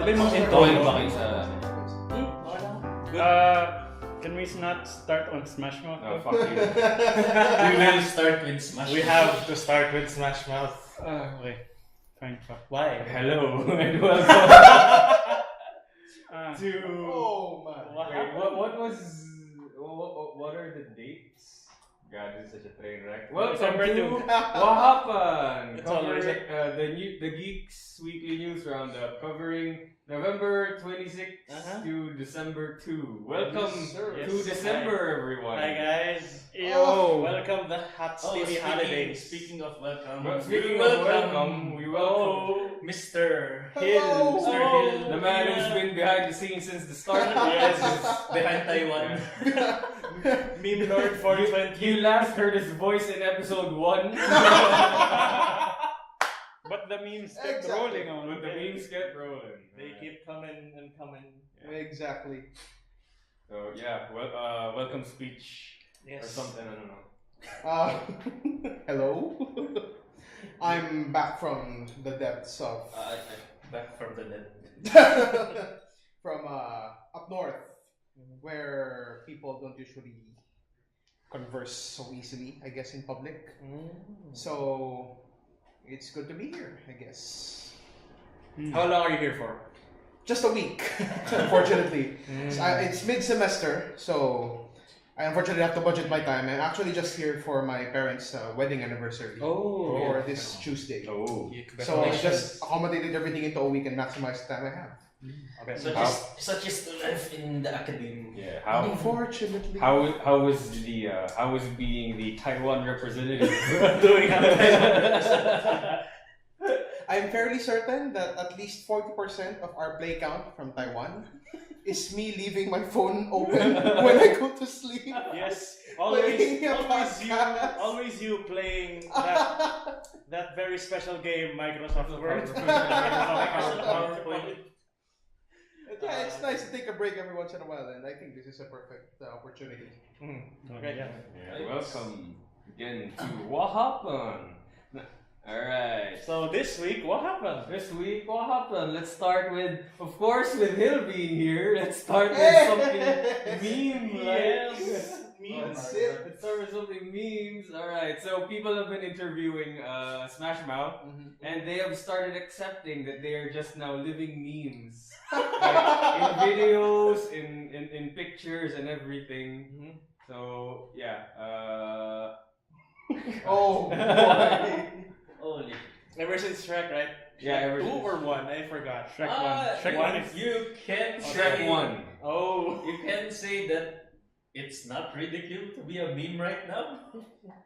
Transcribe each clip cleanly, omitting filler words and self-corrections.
Sabi mo intro ba kayo sa... Can we not start on Smash Mouth? No, fuck you. We will start with Smash. We have to start with Smash Mouth. Okay. Fine, fuck. Why? Hello and welcome to... Oh man. Wait, what are the dates? God, this is such a train wreck. Welcome to What Happened? Covering the GIX weekly news roundup, covering November 26th to December 2. Welcome to December, everyone. Hi guys. Welcome the hot steamy holidays. Speaking of welcome, Speaking of welcome, we welcome Mr. Hill. Mr. Hill. the man who's been behind the scenes since the start. Yes. behind Taiwan. Meme Lord 420. You last heard his voice in episode 1. But the memes kept rolling on. But the memes get rolling. They keep coming and coming. Yeah. Exactly. So yeah, welcome speech or something. I don't know. Hello. I'm back from the depths of Back from the dead. from up north, where people don't usually converse so easily, I guess, in public. So it's good to be here, I guess. How long are you here for? Just a week, unfortunately. It's mid-semester, so I unfortunately have to budget my time. I'm actually just here for my parents' wedding anniversary for this Tuesday. Oh. So I just accommodated everything into a week and maximized the time I have. Okay. Such is the life in the academy. Yeah. Unfortunately. How was being the Taiwan representative doing? I'm fairly certain that at least 40% of our play count from Taiwan is me leaving my phone open when I go to sleep. Yes. Playing a Always you playing that very special game, Microsoft Word. Yeah, it's nice to take a break every once in a while, and I think this is a perfect opportunity. Okay, yeah. Welcome again to What Happened. Alright. So this week, what happened? Let's start with, of course, with Hill being here. Let's start with something meme-like. Yes. That's it. Let's start with something memes. Alright, so people have been interviewing Smash Mouth, and they have started accepting that they are just now living memes. Like, in videos, in pictures, and everything. So, yeah. Oh boy. Holy. Ever since Shrek, right? Yeah, ever 2 since. or 1? I forgot. Shrek 1. Shrek 1 is... You can Shrek say 1. Oh. You can say that it's not ridiculous to be a meme right now.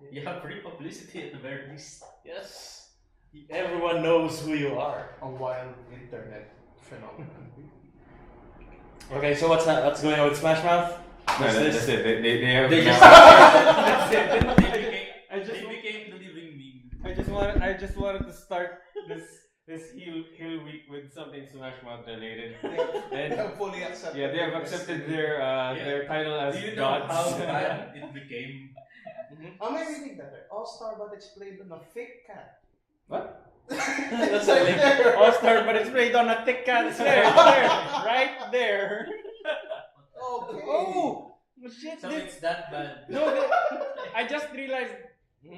You have free publicity at the very least. Yes. Everyone knows who you are. A wild internet phenomenon. Okay, so what's going on with Smash Mouth? No, that's it. They have. They just now- they became the living meme. I just wanted to start this Hill week with something Smash Mouth related. They And have fully accepted. yeah, they have accepted their title as Do you know gods. how bad it became? Am I reading that right? All-Star, but it's played on a fake cat. What? That's right there. All-Star, but it's played on a thick cat. It's there, right there. Okay. Oh shit! So it's that bad. No, I just realized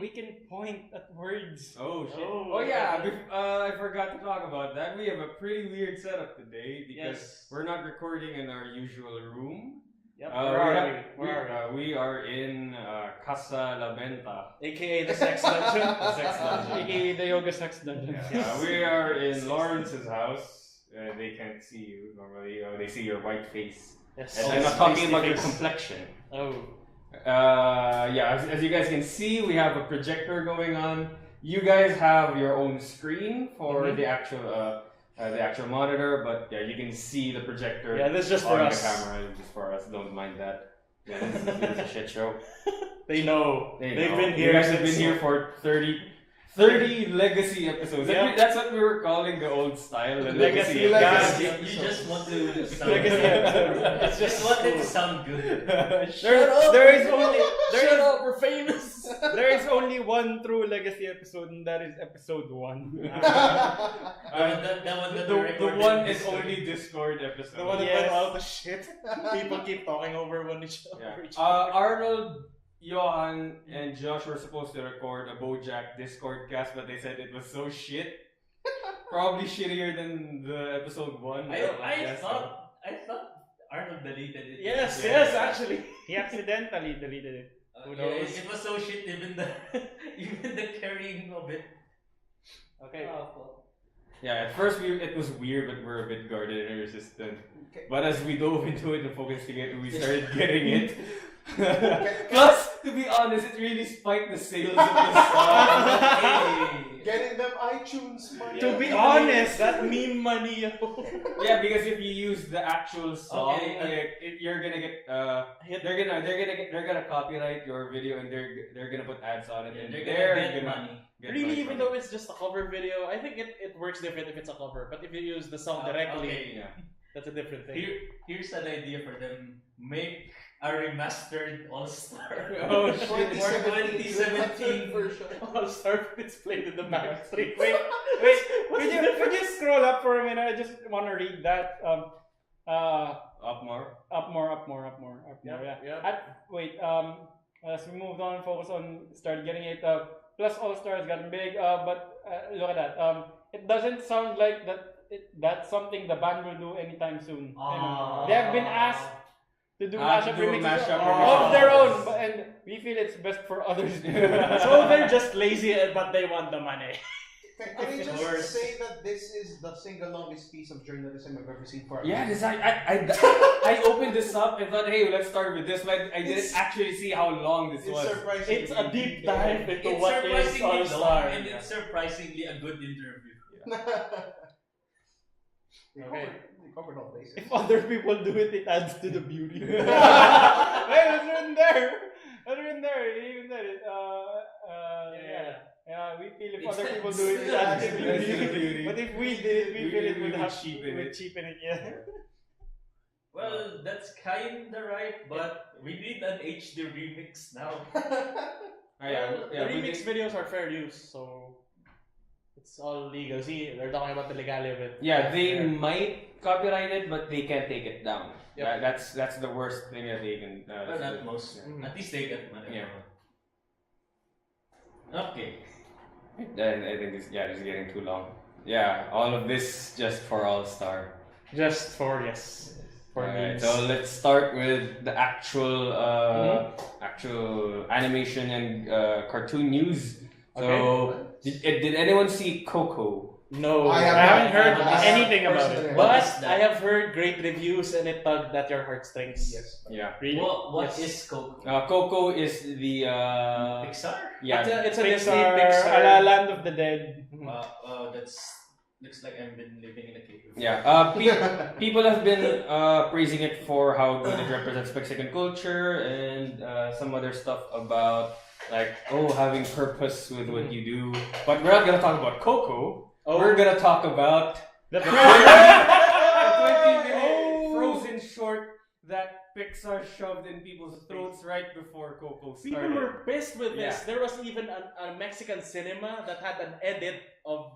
we can point at words. Oh shit! Oh, Oh yeah, I forgot to talk about that. We have a pretty weird setup today because we're not recording in our usual room. Yep. We are in Casa La Venta. AKA the sex dungeon. Sex dungeon. AKA the yoga sex dungeon. We are in Lawrence's house. They can't see you normally. They see your white face. Yes. And I'm not talking about your complexion. Oh. As you guys can see, we have a projector going on. You guys have your own screen for the actual monitor, but yeah, you can see the projector. Yeah, this is just on for the us. camera. It's just for us. Don't mind that. Yeah, this is a shit show. They know. They've been here. You guys have been here for 30 legacy episodes. Yeah. That's what we were calling the old style. The legacy. Legacy. You just want to sound Legacy episode. It's just wanted to sound good. Shut up, we're famous. There is only one true legacy episode, and that is episode 1. That one that we recorded one in and only Discord episode. The one that Yes. went all the shit. People keep talking over each Yeah. other. Arnold, Johan, and Josh were supposed to record a BoJack Discord cast, but they said it was so shit. Probably shittier than the episode 1. I thought Arnold deleted it. Yes, Yeah. yes, actually. He accidentally deleted it. Uh, Who yeah, knows? it was so shit, even the even the carrying of it. Okay. Yeah, at first it was weird, but we're a bit guarded and resistant. But as we dove into it and focusing it, we started getting it. Plus, to be honest, it really spiked the sales of the song. Hey. Getting them iTunes money. To be honest, that meme money. Yeah, because if you use the actual song, Okay, you're gonna get they're gonna copyright your video and they're gonna put ads on it and They're gonna get money. get Really, money even from though it's just a cover video, I think it works different if it's a cover. But if you use the song directly, Okay. yeah. that's a different thing. Here's an idea for them. Make a remastered All-Star. Oh, For 2017 version. All Star displayed in the back. Wait, could you scroll up for a minute? I just want to read that. Up more. Up more. Yeah. Wait, as we moved on, focus on started getting it. Plus All Stars gotten big. But look at that. It doesn't sound like that's something the band will do anytime soon. They have been asked to do mashup remixes of their own, and we feel it's best for others to do. So they're just lazy, but they want the money. Can I just say that this is the single longest piece of journalism I've ever seen for a Yeah, I opened this up and thought, hey, let's start with this, but I didn't actually see how long this It's was. surprising. It's a deep dive into It's what is surprisingly All long Star. and it's surprisingly a good interview. They covered all bases. If other people do it, it adds to the beauty. Hey, it's written there. It's written there. He even said it. Yeah, we feel if other people do it, it adds to the beauty. But if we did it, we feel it would have cheapen it. Yeah. Well, that's kinda right, but we need an HD remix now. The remix videos are fair use, so it's all legal. See, they're talking about the legality of it. Yeah, they might copyright it, but they can't take it down. Yep. That's the worst thing that they can. Well, not most. Yeah. At least they get money. Yeah. Okay. I think it's getting too long. Yeah, all of this just for All Star. Just for Alright, memes. so let's start with the actual animation and cartoon news. So, did anyone see Coco? No, I haven't heard anything about it. But What is that? I have heard great reviews and it tugged at your heartstrings. Yes. Yeah. Really? What Yes. is Coco? Coco is the Pixar? yeah. It's a Disney Pixar, Pixar. a la Land of the Dead. That's looks like I've been living in a cave. Yeah, people have been praising it for how good it represents Mexican culture and some other stuff about like having purpose with what you do. But we're not gonna talk about Coco. We're gonna talk about The 20-minute Frozen short that Pixar shoved in people's throats right before Coco started. People were pissed with this. Yeah. There was even a Mexican cinema that had an edit of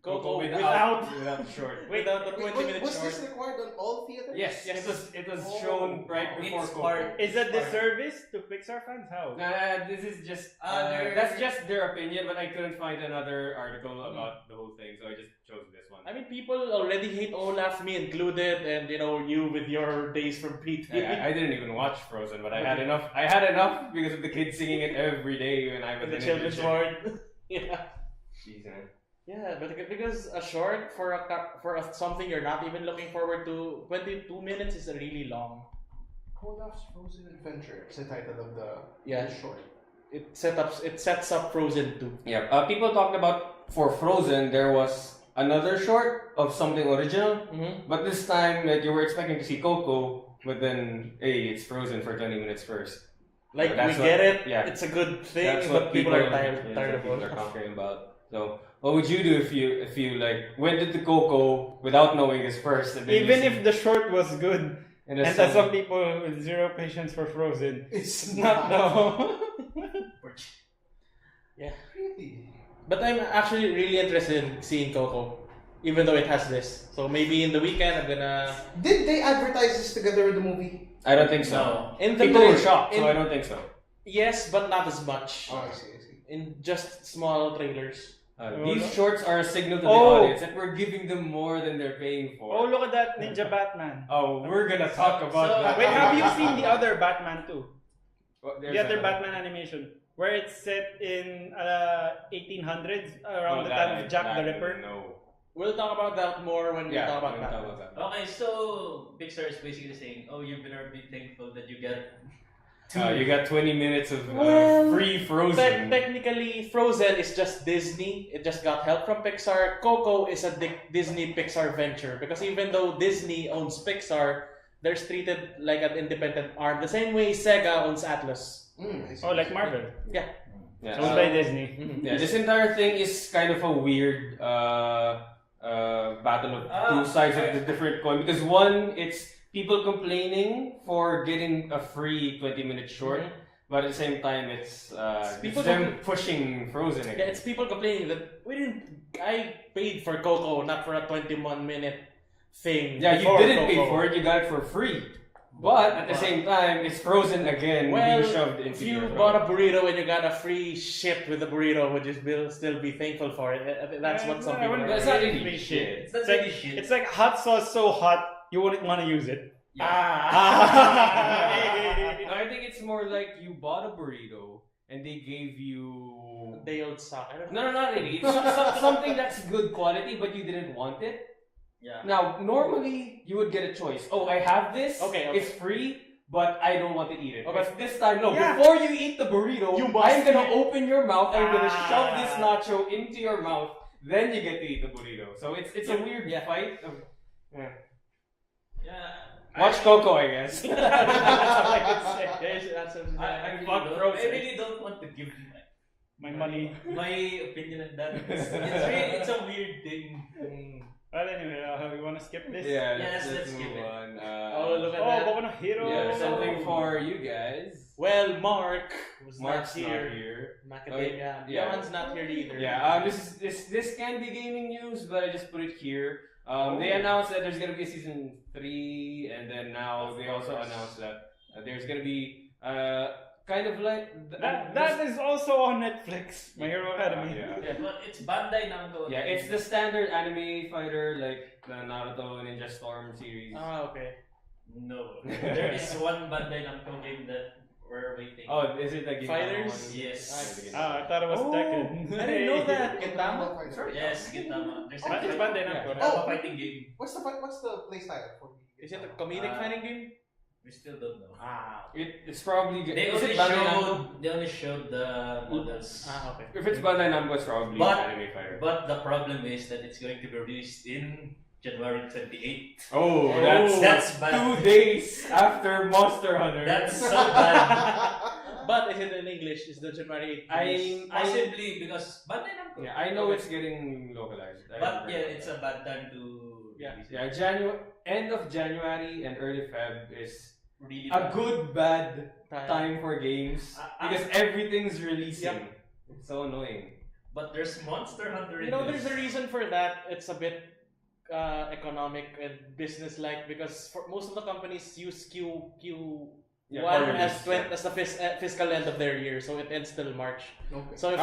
Coco without the short. without the 20-minute Was short. this required on all theaters? Yes, Yes. it was shown right before It's Coco. part- Is that disservice to Pixar fans? How? This is just Other- that's just their opinion, but I couldn't find another article about the whole thing, so I just chose this one. I mean, people already hate Olaf, me included, and you with your days from pre-TV. I didn't even watch Frozen, but I had enough. I had enough because of the kids singing it every day when I was the in children's internship. ward. Yeah. Jeez, man. Yeah, but because a short for something you're not even looking forward to, 22 minutes is really long. Olaf's Frozen Adventure. It's the title of the short. It sets up Frozen 2. Yeah. People talked about for Frozen there was another short of something original, but this time like you were expecting to see Coco, but then hey, it's Frozen for 20 minutes first. Like But we that's get it, yeah. it's a good thing, That's but what people are tired that's of what people are Olaf. talking about. So, what would you do if you like went into Coco without knowing this first? And then Even you see- if the short was good, and and there's some people with zero patience for Frozen, It's not no. Yeah. Really? But I'm actually really interested in seeing Coco. even though it has this. So maybe in the weekend I'm gonna. Did they advertise this together with the movie? I don't think so. No. In the People were movie- shocked, so in- I don't think so. Yes, but not as much. Oh, I see. In just small trailers. These shorts are a signal to the Oh. audience that we're giving them more than they're paying for. Oh, look at that Ninja Batman. Oh, we're gonna talk about So- that. Wait, have you seen the other Batman too? Oh, there's The other another. Batman animation, where it's set in 1800s, Oh, around the that time I- of Jack that the I Ripper. know. We'll talk about that more when we Yeah, talk about we'll that. talk about that. Okay, so Pixar is basically saying, oh, you better be thankful that you get You got 20 minutes of Well, free Frozen. Technically, Frozen is just Disney. It just got help from Pixar. Coco is a Disney Pixar venture because even though Disney owns Pixar, they're treated like an independent arm. The same way Sega owns Atlas. I see. Oh, like Marvel. Yeah, Owned by Disney. yeah, this entire thing is kind of a weird battle of two sides of the different coin. Because one, it's people complaining for getting a free 20-minute short, but at the same time, it's People them pushing Frozen again. Yeah, it's people complaining that I paid for Coco, not for a 21-minute thing. Yeah, you before didn't pay Coco. for it, you got it for free. But at the same time, it's Frozen again, Well, being shoved into if you your bought a throat. burrito and you got a free shit with the burrito, would you still be thankful for it? That's what some people That's are. not really Free shit. It's not It's like, really shit. it's like hot sauce so hot you wouldn't want to use it. No, I think it's more like you bought a burrito and they gave you. They old suck. I don't know. No, not really. It's something that's good quality, but you didn't want it. Yeah. Now, normally you would get a choice. Oh, I have this. Okay. It's free, but I don't want to eat it. Okay. But this time, no. Yeah. Before you eat the burrito, You must I'm gonna eat- open your mouth. I'm gonna Ah. shove this nacho into your mouth. Then you get to eat the burrito. So it's a weird fight. Yeah. Watch Coco, I guess. That's all I can say. That's I really Fuck don't- Frozen. I really don't want to give My money. my opinion on that. It's a weird thing. Well, anyway, we want to skip this? Yeah, Yes, let's let's move skip it. on. Oh, look at Oh, that. Boku no Hero. Yeah, something for you guys. Well, Mark was Mark's not not here. here. Macadamia. Yeah. Yaman's not here either. Yeah, this can be gaming news, but I just put it here. They announced that there's gonna be a season 3, and then now they also announced that there's gonna be kind of like That is also on Netflix. My Hero Academy. yeah. But it's Bandai Namco. Yeah, it's the standard anime fighter like the Naruto Ninja Storm series. Ah, okay. No. There is one Bandai Namco game that we're waiting. Oh, is it like Fighters? Yes. I thought it was Tekken. I didn't know that. Gintama? Gintama? Sorry. Yes, Gintama. There's a It's Bandai Namco. Yeah. Gintama fighting game. What's the play style for me? Is it a comedic fighting game? We still don't know. Ah. It's probably They is only it Bandai Namco? showed the models. Ah, okay. If it's Bandai Namco, it's probably But- anime fighter. But the problem is that it's going to be released in January 28th. Oh, That's bad. 2 days after Monster Hunter. That's so bad. But is it in English? Is the January 8th? Possibly because Bandai Namco. Yeah, I know it's getting localized. But yeah, it's a bad time to release it. Yeah, end of January and early Feb is Really a bad. good bad time for games because everything's releasing. It's so annoying. But there's Monster Hunter in You know, this. there's a reason for that. It's a bit economic and business-like because for most of the companies use Q1 quarterlies, as the fiscal end of their year, so it ends till March. Okay. So if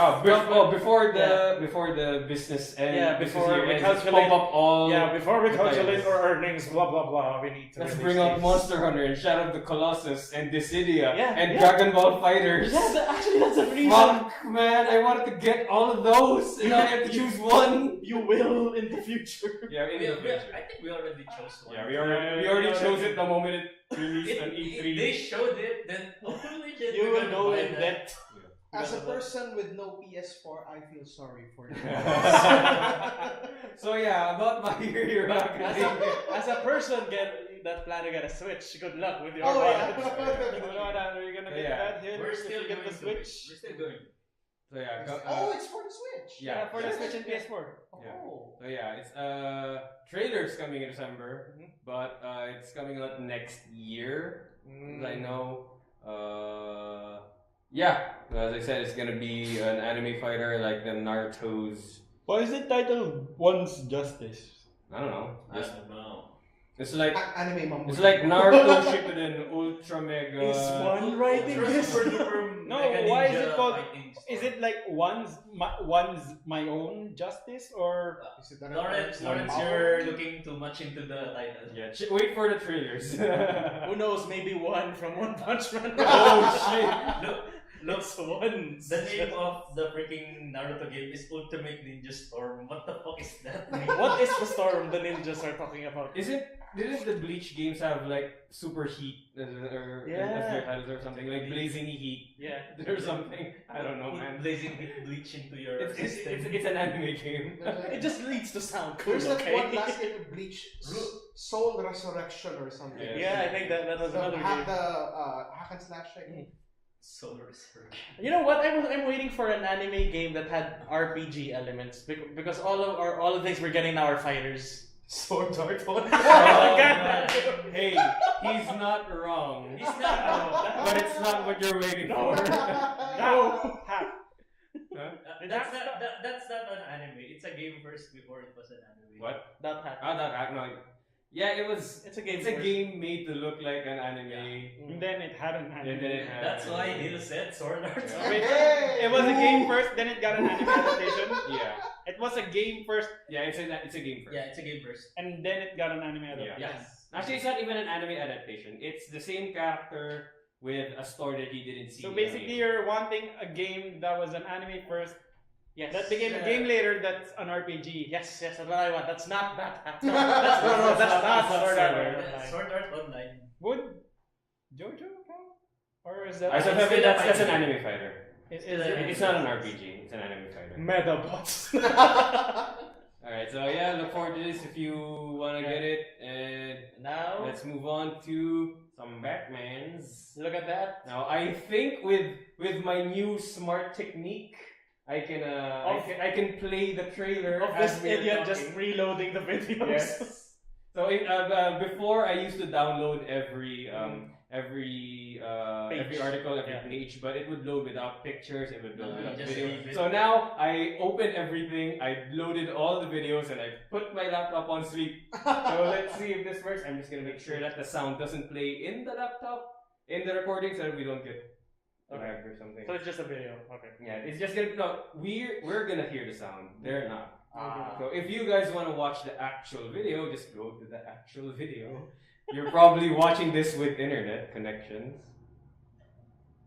Before the business end. Yeah, before we calculate calculate- up all. before we calculate titles. our earnings, blah blah blah, we need to. Let's release bring out these. Monster Hunter and Shadow of the Colossus and Dissidia Yeah, and yeah. Dragon Ball Fighters. actually that's a reason. Fuck, man! I wanted to get all of those, and now I have to choose one. You will in the future. Yeah, in the future. I think we already chose one. Yeah, we already chose it the moment it released on E3. They showed it, then holy shit, You we're will gonna go buy in that. depth. As a person with no PS4, I feel sorry for you. So yeah, about My Hero Academia. As a person that plan to get a Switch, good luck with your Oh, plans. Are you gonna get Yeah. that here? We're still if you going get the to Switch. We're still going. So yeah, Oh, it's for the Switch. yeah, For the Switch and PS4. Yeah. Oh. So yeah, it's trailers coming in December, but it's coming out next year. As I know. Yeah, as I said, it's gonna be an anime fighter like the Naruto's Why is it titled One's Justice? I don't know. I don't know. It's like Anime mumbo. it's like Naruto Shippuden Ultra Mega. Is one writing this? No, why is it called? Is it like one's my own justice or? Is it an Lawrence, power? you're looking too much into the title. Yeah, wait for the trailers. Who knows? Maybe one from One Punch Man. Oh shit! Looks one. The name of the freaking Naruto game is Ultimate Ninja Storm. What the fuck is that? What is the storm the ninjas are talking about? Didn't the Bleach games have like super heat as their titles or something like blazing heat? Yeah. Or something. I don't know, man. Blazing heat bleach into your It's system. an anime game. It just leads to sound cool. There's like Okay. one last game of Bleach, Soul Resurrection or something. Yeah, I think that was another game. Hack and slash thing. Solar Resurrection. You know what? I'm waiting for an anime game that had RPG elements because all of the things we're getting now are fighters. Sword Art Online. Hey, he's not wrong. He's not wrong. But it's not what you're waiting No. for. No. That's not an anime. It's a game first before it was an anime. What? That hack. No. Yeah, it was. It's a game. It's a first. game made to look like an anime. And then it had an anime. And then it had- That's why Hill said Sword Art. Yeah. Wait, it was a game first, then it got an anime adaptation. Yeah. It was a game first, Yeah, it's a game first. Yeah, it's a game first. and then it got an anime adaptation. Yes. Actually, it's not even an anime adaptation. It's the same character with a story that you didn't see. So in basically, the game. you're wanting a game that was an anime first, Yes. that became a game later that's an RPG. Yes, that's what I want. That's not that. That's not Sword Art Online. Sword Art Online. Would JoJo count? Or is that? I said It's still a that's an fighting anime fighter. It's not an RPG. It's an anime fighter. Metabots. Alright, so yeah, look forward to this if you want to get it. And Now, let's move on to some Batmans. look at that. Now, I think with my new smart technique, I can play the trailer Of as this we are idiot just talking. reloading the videos. Yes. So before I used to download every article, every page, but it would load without pictures, it would load without just video. leave it. So now I open everything, I loaded all the videos, and I put my laptop on sleep. So let's see if this works. I'm just gonna make sure that the sound doesn't play in the laptop, in the recording, so that we don't get lagged or something. So it's just a video. Okay. Yeah, it's just gonna we're gonna hear the sound. They're not. Ah. So if you guys want to watch the actual video, just go to the actual video. You're probably watching this with internet connections.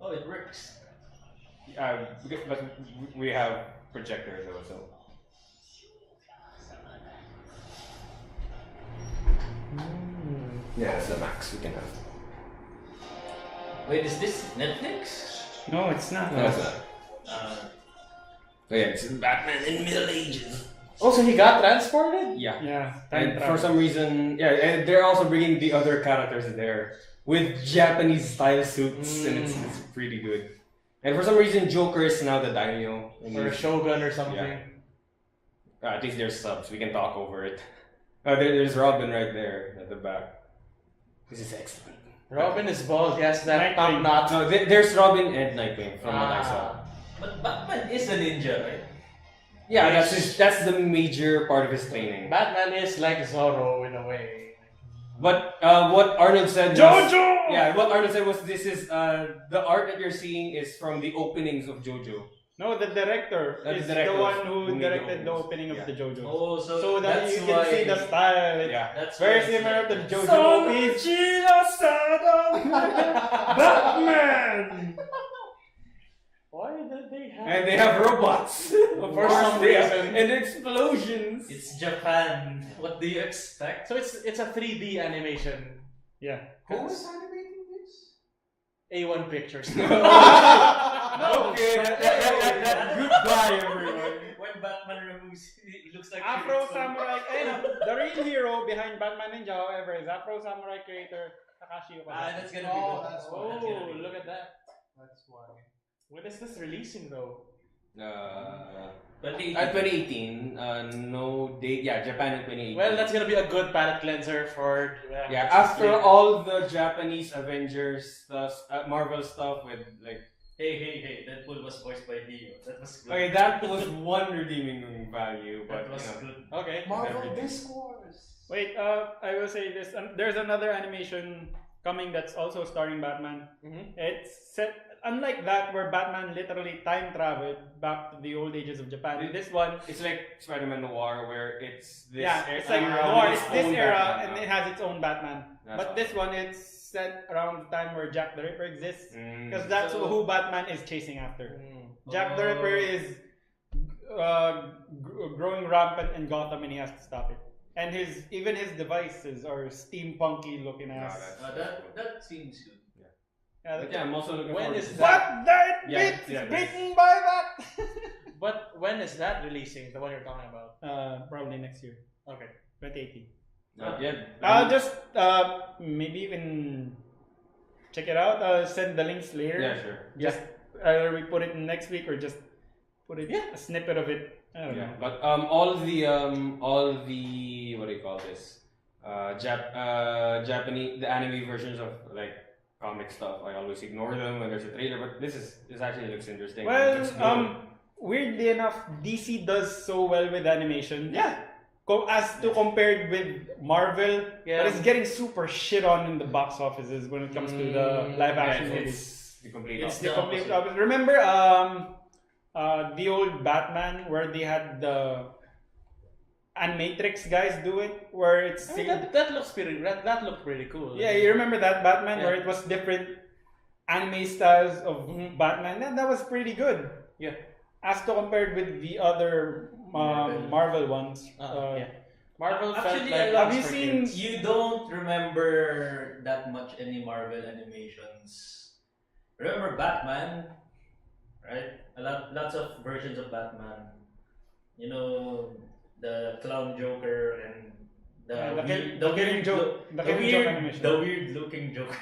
Oh, it works. But we have projectors also. Yeah, that's the max we can have. Wait, is this Netflix? No, it's not. No, it's not. So yeah, it's Batman in Middle Ages. Oh, so he got transported? Yeah. Yeah, time And travel. for some reason, yeah, and they're also bringing the other characters there with Japanese style suits, and it's pretty good. And for some reason, Joker is now the daimyo. Or a shogun or something. Yeah. At least there's subs. We can talk over it. There's Robin right there at the back. This is excellent. Robin is bald. He has that top Nightwing. knot. No, there's Robin and Nightwing from what I saw. But Batman is a ninja, right? Yeah, that's the major part of his training. Batman is like Zorro in a way. But what Arnold said was, JoJo! Yeah, what Arnold said was this is the art that you're seeing is from the openings of JoJo. No, the director The is director the one who who made the directed the openings. opening of Yeah. the JoJo. Oh, So that that's you why, can see the style. It's Yeah. That's very why similar to it's the like- JoJo movies. Batman! Why did they have? And they have robots. For some reason. And explosions. It's Japan. What do you expect? So it's a 3D animation. Yeah. Who is animating this? A1 Pictures. Okay, goodbye everyone. When Batman removes, he looks like Afro Kirito. Samurai. The real hero behind Batman Ninja, however, is Afro Samurai creator Takashi Okada. That's gonna be Oh, good. that's Oh, That's gonna be look good. at that. That's why. When is this releasing though? 2018, no date. Yeah, Japan in 2018. Well, that's gonna be a good palate cleanser for. Yeah, after all the Japanese Avengers stuff, Marvel stuff with like Hey, Deadpool was voiced by Dio. That was good. Okay, that was one redeeming value, but That was you know. good. Okay. Marvel Everything. Discourse. Wait, I will say this. There's another animation coming that's also starring Batman. Mhm. It's set unlike that where Batman literally time traveled back to the old ages of Japan. This one, It's like Spider-Man Noir, where it's this it's like era Noir. with It's its this own era, Batman and now. it has its own Batman. That's But awesome. this one, it's set around the time where Jack the Ripper exists, because Mm. that's So- who Batman is chasing after. Mm. Jack the Ripper is growing rampant in Gotham, and he has to stop it. And even his devices are steampunky looking No, ass. that's- That seems good. Yeah, But yeah, I'm also looking When forward is to But that Yeah, bit yeah, is that's- beaten by that. But when is that releasing? The one you're talking about? Probably next year, Okay. 2018. Not yet. I'll just maybe even check it out. I'll send the links later. Yeah, sure. Just either we put it in next week or just put it a snippet of it. I don't Yeah, know. but all the what do you call this? Japanese the anime versions of like comic stuff. I always ignore them when there's a trailer, but this actually looks interesting. It looks good. Well, weirdly enough, DC does so well with animation. Yeah. As to compared with Marvel, Yeah. but it's getting super shit on in the box offices when it comes to the live action Yeah, movies. it's the complete It's opposite. the complete opposite. Remember the old Batman where they had the Animatrix guys do it, where it's I mean, that looks pretty. That looked pretty cool. yeah, you remember that Batman Yeah. where it was different anime styles of Batman? That was pretty good. Yeah. As to compared with the other Marvel ones. Yeah. Marvel Actually, felt like have you for seen- kids. You don't remember that much any Marvel animations. Remember Batman, right? Lots of versions of Batman. You know, the clown Joker and the Killing Joke animation. the weird looking Joker.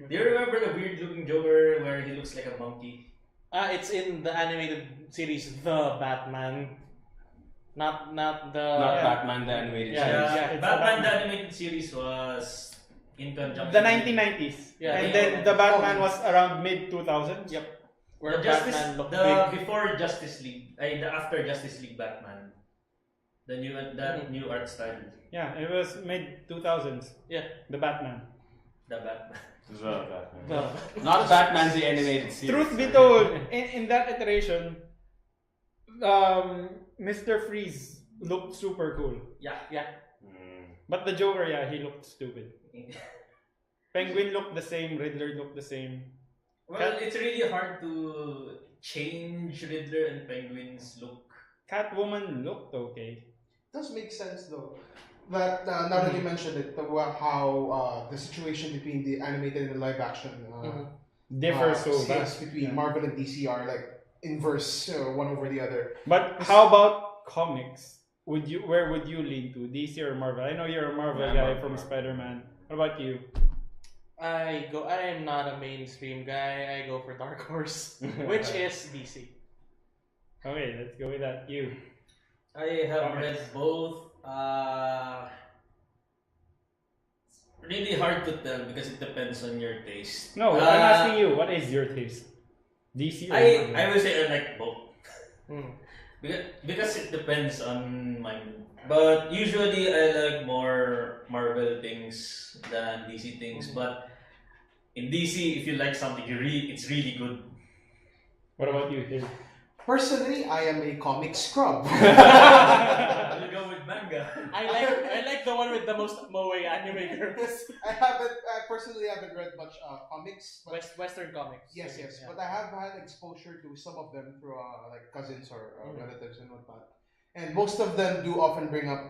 Do you remember the weird looking Joker where he looks like a monkey? It's in the animated series The Batman. Not the Not Batman the animated Yeah, series. yeah. It's Batman the the animated series was in conjunction. The 1990s. Yeah. And Yeah. then the Batman was around mid 2000s. Yep. The Where Justice, Batman looked the big. before Justice League, the after Justice League Batman, the new art style, Yeah, it was mid 2000s. Yeah. The Batman. the Batman. As well, Batman. The- Not Batman the animated series. Truth be told, in that iteration, Mr. Freeze looked super cool. Yeah. Mm. But the Joker, yeah, he looked stupid. Penguin looked the same, Riddler looked the same. Well, it's really hard to change Riddler and Penguin's look. Catwoman looked okay. Does make sense though. That now that you mentioned it, how the situation between the animated and live action Differs so scenes vast. between Yeah. Marvel and DC are like inverse, one over the other. But how about comics? Where would you lean to, DC or Marvel? I know you're a Marvel Yeah, guy Marvel. from Spider-Man. What about you? I am not a mainstream guy. I go for Dark Horse, which is DC. Okay, let's go with that. You. I have Comics. read both. Really hard to tell because it depends on your taste. No, I'm asking you. What is your taste? DC or Marvel? I would say I like both. Hmm. Because it depends on my mood. But usually I like more Marvel things than DC things. But in DC, if you like something, it's really good. What about you, Phil? Personally, I am a comic scrub. I'll go with manga. I like the one with the most moe anime girls. I personally haven't read much comics, but Western comics. yes, Yeah. but I have had exposure to some of them through like cousins or relatives and whatnot. And most of them do often bring up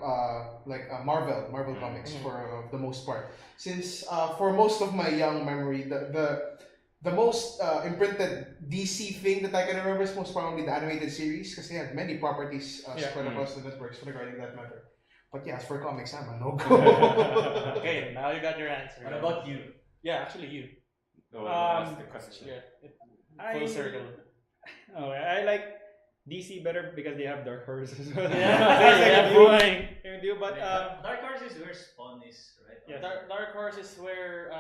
Marvel comics for the most part. Since for most of my young memory, the most imprinted DC thing that I can remember is most probably the animated series because they had many properties spread across the networks regarding that matter. But yeah, as for comics, I'm a no-go. Okay, now you got your answer. What about you? Yeah, actually you. Oh, that's the question. Yeah. Full circle. Oh, I like DC better because they have Dark Horse as well. Yeah, It's like yeah, a boy. viewing- with you, but Dark Horse is where Spawn is, right? Yes. Dark Horse is where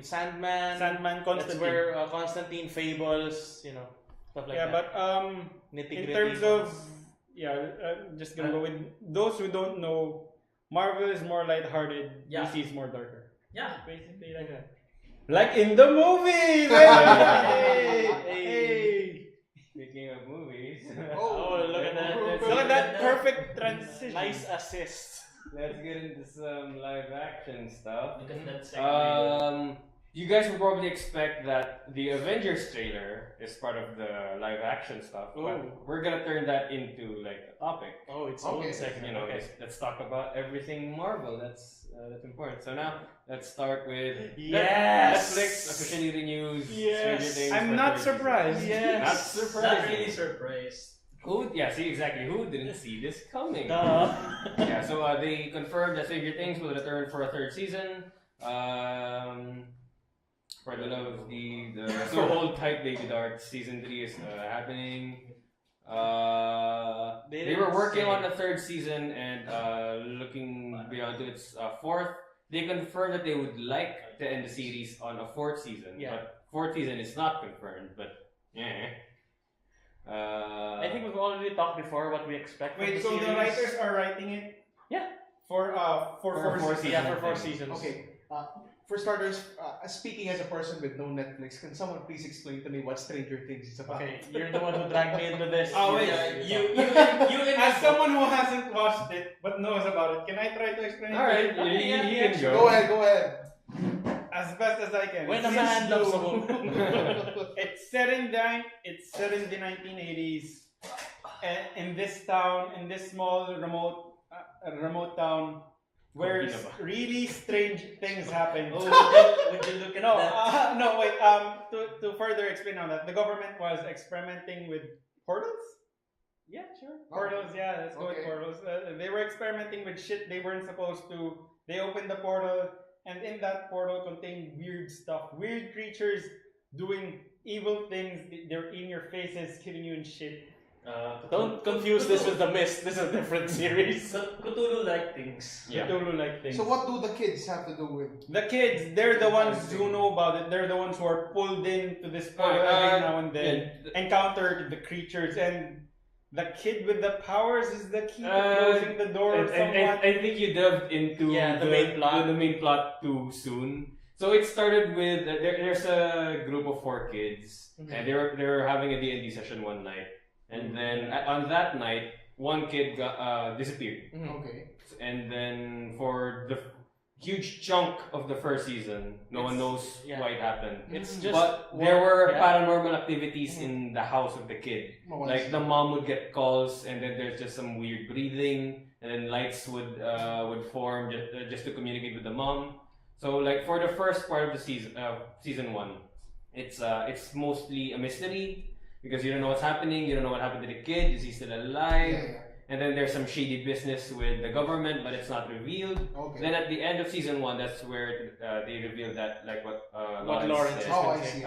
Sandman. Sandman, That's Constantine. where Constantine, Fables, stuff like that. But in terms of just gonna go with those who don't know, Marvel is more lighthearted, Yeah. DC is more darker. Yeah. Basically like that. Like in the movie! Hey! Speaking of movies, Oh, look at that. Look at that perfect transition. Nice assist. let's get into some live action stuff. Look at that segment. You guys will probably expect that the Avengers trailer is part of the live action stuff, Ooh. but we're gonna turn that into like a topic. Oh, it's Okay. own segment. You know, let's talk about everything Marvel. That's important. So now let's start with Yes! Netflix officially renews Yes. Stranger Things. I'm for not third season. surprised. Yes. Not surprised. Not really surprised. See exactly who didn't see this coming. Duh. Yeah, so they confirmed that Stranger Things will return for a third season. For the love of the so hold tight baby darts, season 3 is happening. They were working on the third season and looking beyond to its fourth. They confirmed that they would like to end the series on a fourth season, Yeah. but fourth season is not confirmed. But yeah. I think we've already talked before what we expect from Wait, the so series. the writers are writing it? Yeah. For For four seasons. Yeah, for 4 seasons. Okay. For starters, speaking as a person with no Netflix, can someone please explain to me what Stranger Things is about? Okay, you're the one who dragged me into this. Oh, wait. You As someone who hasn't watched it but knows about it, can I try to explain it? All right, to you? you can Go ahead. As best as I can. When Since nasa hand up you- sa buong- It's set in the 1980s, in this town, in this small remote town, where Hindi na ba? really strange things happen. Oh, would you look at No, that? no, wait. To further explain on that, the government was experimenting with portals. Yeah, sure. Portals, yeah, let's go with Okay. portals. They were experimenting with shit they weren't supposed to. They opened the portal, and in that portal contained weird stuff, weird creatures doing evil things. They're in your faces, killing you and shit. Don't confuse this with The Mist. This is a different series. Cthulhu-like things. Yeah. Cthulhu-like things. So what do the kids have to do with? The kids, they're the ones who know about it. They're the ones who are pulled into this portal every now and then, encounter the creatures, and the kid with the powers is the key to closing the door of someone. I think you delved into the main plot. The main plot too soon. So it started with there's a group of 4 kids, and they were having a D&D session one night, and then on that night, one kid got disappeared, Okay. and then for the huge chunk of the first season, no one knows why it happened. It's just. But there were paranormal activities in the house of the kid. Oh, I Like see. the mom would get calls, and then there's just some weird breathing, and then lights would form just to communicate with the mom. So like for the first part of the season 1, it's mostly a mystery because you don't know what's happening, you don't know what happened to the kid, is he still alive? Yeah. And then there's some shady business with the government, but it's not revealed. Okay. Then at the end of season 1, that's where they revealed that, like what Lawrence said. Oh, I see.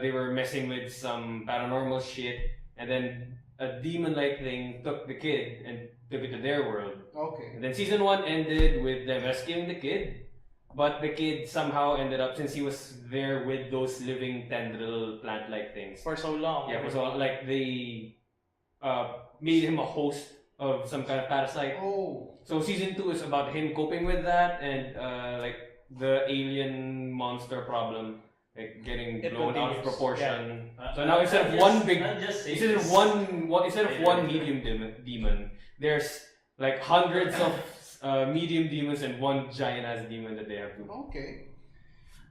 They were messing with some paranormal shit, and then a demon-like thing took the kid and took it to their world. Okay. And then season 1 ended with them rescuing the kid, but the kid somehow ended up, since he was there with those living tendril plant-like things. For so long. Yeah, for so long, like they made him a host of some kind of parasite. Oh. So season 2 is about him coping with that and like the alien monster problem, like getting It blown out of continues. proportion. So now instead of one medium demon, there's like hundreds of medium demons and one giant ass demon that they have to. Okay.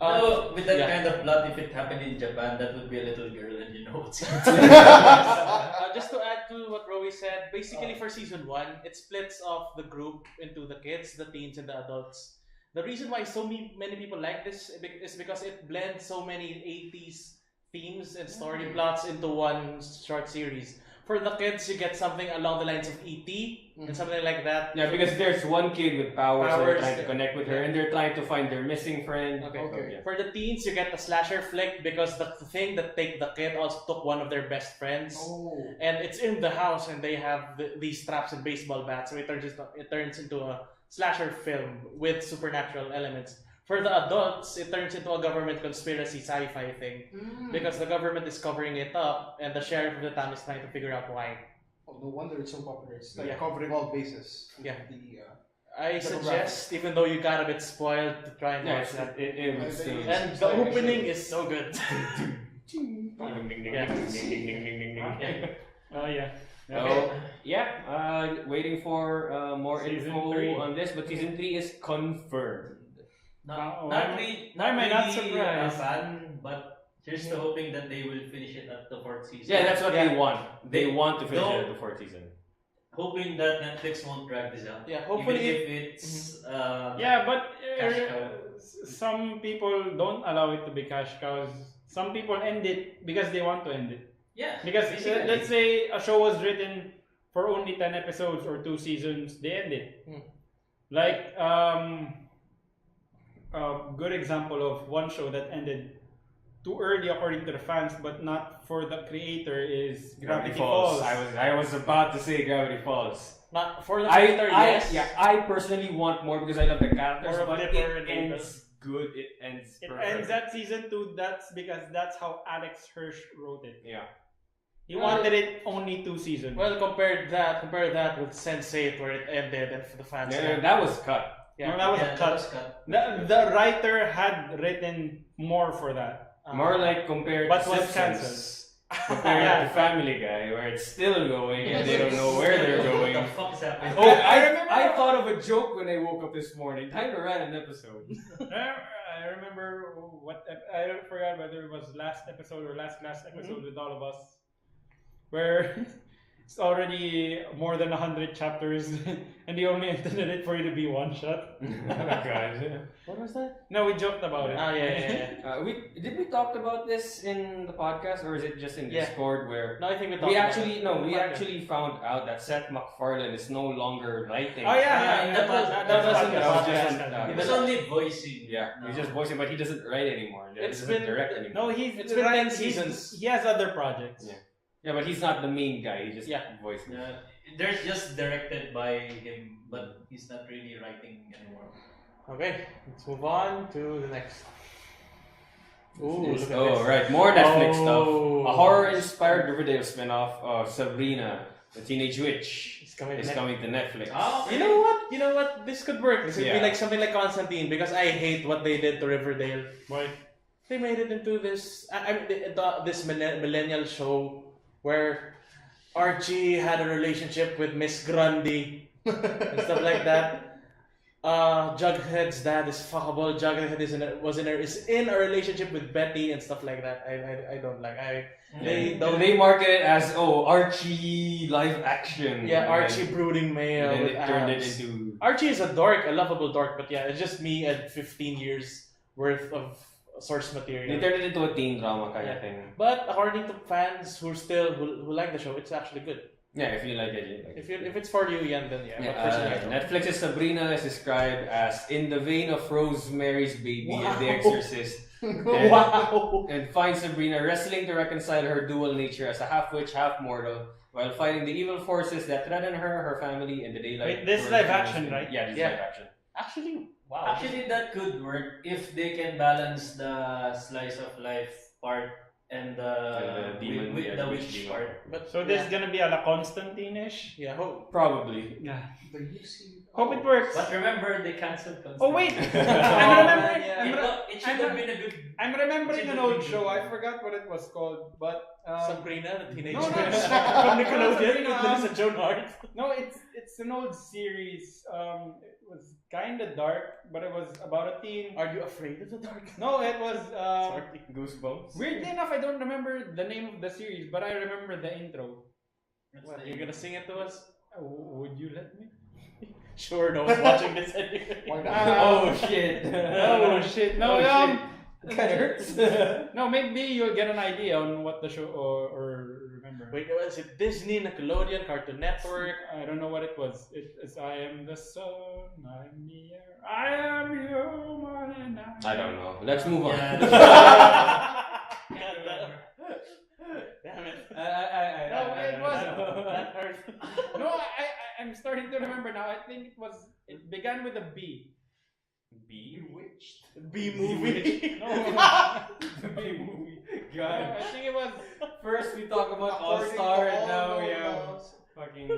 No, with that kind of plot, if it happened in Japan, that would be a little girl, and you know what's Just to add to what Rowie said, basically for season 1, it splits off the group into the kids, the teens, and the adults. The reason why so many people like this is because it blends so many 80s themes and story plots into one short series. for the kids, you get something along the lines of E.T. and something like that. Yeah, because there's one kid with powers, and they're Powers, trying to connect with her, and they're trying to find their missing friend. Okay. Okay. Yeah. For the teens, you get the slasher flick because the thing that take the kid also took one of their best friends. Oh. And it's in the house, and they have these traps and baseball bats, so it turns into a slasher film with supernatural elements. For the adults, it turns into a government conspiracy sci-fi thing because the government is covering it up, and the sheriff of the town is trying to figure out why. Oh, no wonder it's so popular. It's like Yeah. covering all bases. Yeah. The, I suggest, even though you got a bit spoiled, to try and Yeah, watch that. it would still. And the opening is so good. Oh yeah. So, waiting for more Season info 3. on this, but season 3 is confirmed. Why Not am really I not a surprised? fan, but just hoping that they will finish it at the 4th season. Yeah, that's what Yeah. they want. They want to finish No. it at the 4th season. Hoping that Netflix won't drag this out. Yeah, hopefully Even if it's Yeah, but Cash cow. some people don't allow it to be cash cows. Some people end it because they want to end it. yeah. Because basically. let's say a show was written for only 10 episodes or 2 seasons, they end it. Like a good example of one show that ended too early according to the fans, but not for the creator, is Gravity Falls. I was about to say Gravity Falls. Not for the creator, yes. I personally want more because I love the characters, More of but Dipper it and ends good. It ends It perfect. ends at season 2. That's because that's how Alex Hirsch wrote it. Yeah. He wanted it only 2 seasons. Well, compare that with Sense8 where it ended and for the fans. Yeah, that was cut. No, that was Yeah, a cut. was cut. The writer had written more for that. More like compared But to was Simpsons. Compared Yeah. to Family Guy, where it's still going and they don't know where they're going. What the fuck is happening? Oh, I thought of a joke when I woke up this morning. Time to write an episode. I remember I forgot whether it was last episode or last episode with all of us, where it's already more than 100 chapters, and they only intended it for you to be one shot. Oh god. What was that? No, we joked about it. Yeah. Did we talk about this in the podcast, or is it just in Yeah. Discord where No, I think we talked we about actually it. we actually found out that Seth MacFarlane is no longer writing. Oh yeah, that was- that was in the That was podcast. just It was only voicing. Yeah, he's just voicing, but he doesn't write anymore. He It's doesn't been- direct anymore. No, It's been 10 he's- seasons. He has other projects. Yeah. Yeah, but he's not the main guy. He just Yeah. voices. Yeah, there's just directed by him, but he's not really writing anymore. Okay, let's move on to the next. Ooh, look at Oh, this. right. More Netflix Oh. stuff. A horror-inspired Riverdale spin-off of Sabrina, the Teenage Witch, It's coming is next. coming to Netflix. Oh, You know what? You know what? This could work. This would be Yeah. like something like Constantine because I hate what they did to Riverdale. Why? They made it into this. This millennial show where Archie had a relationship with Miss Grundy and stuff like that. Jughead's dad is fuckable. Jughead is in a relationship with Betty and stuff like that. I don't like. They market it as Archie live action. Yeah, And Archie then- brooding male. And then with it turned it abs. into. Archie is a dork, a lovable dork, but yeah, it's just me at 15 years worth of source They material. turned it into a teen drama kind Yeah. of thing. But according to fans who like the show, it's actually good. Yeah, if you like it. You like it. If it's for you, then yeah. But personally, I don't. Netflix's Sabrina is described as in the vein of Rosemary's Baby and The Wow. Exorcist. Wow. And finds Sabrina wrestling to reconcile her dual nature as a half-witch, half-mortal, while fighting the evil forces that threaten her family, and the daylight. Wait, this is live action, right? Yeah, this Yeah. is live action. Actually, wow. Actually, that could work if they can balance the slice of life part and the demon, with yeah, the the witch witch part. But So this is gonna be a la Constantine-ish? yeah, hope. Probably. Yeah. The UC. Hope it works. But remember, they canceled. Oh wait, I'm remembering. yeah. It should have been a good. I'm remembering an old show. I forgot what it was called, but Sabrina, the teenage no, no, witch no. from Nickelodeon Sabrina, with Melissa Joan Hart. no, it's an old series. It was kind of dark, but it was about a teen. Are you afraid of the dark? No, it was Sorry. Goosebumps. weirdly enough. I don't remember the name of the series, but I remember the intro. What, you're gonna sing it to us? Would you let me? Sure, no one's watching this anyway. Why not? Oh shit. Oh shit! No, Oh, It kind of hurts. no. Maybe you'll get an idea on what the show or remember. Wait, was it Disney, Nickelodeon, Cartoon Network? I don't know what it was. It's I am the sun, I'm the air, I am human and I don't know. Let's move on. Yeah. Damn it. No, it was. That hurt. No, I'm starting to remember now. I think it began with a B. Bewitched. B movie. No, The B movie. no, God. I think it was. First we talk about All According Star, to and all now the we have laws. fucking.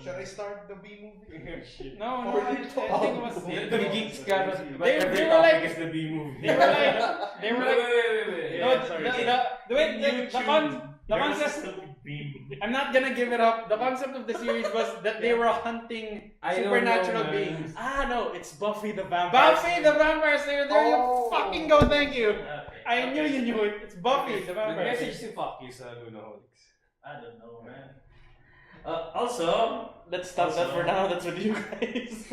Should I start the B movie? Shit. No, I think it was. The geeks got us. But They every were topic like- is the B movie. They were like. They were like. Wait. No, Yeah, sorry. the concept. I'm not gonna give it up. The concept of the series was that they were hunting I don't supernatural know, man. beings. Ah, no, it's Buffy the Vampire Buffy the Vampire Slayer. There Oh. you fucking go. Thank you. Okay, I knew you knew it. It's Buffy the The Vampire message Slayer. to fuck you sa Lunaholics. I don't know, man. Also, Let's stop that for now. That's with you guys.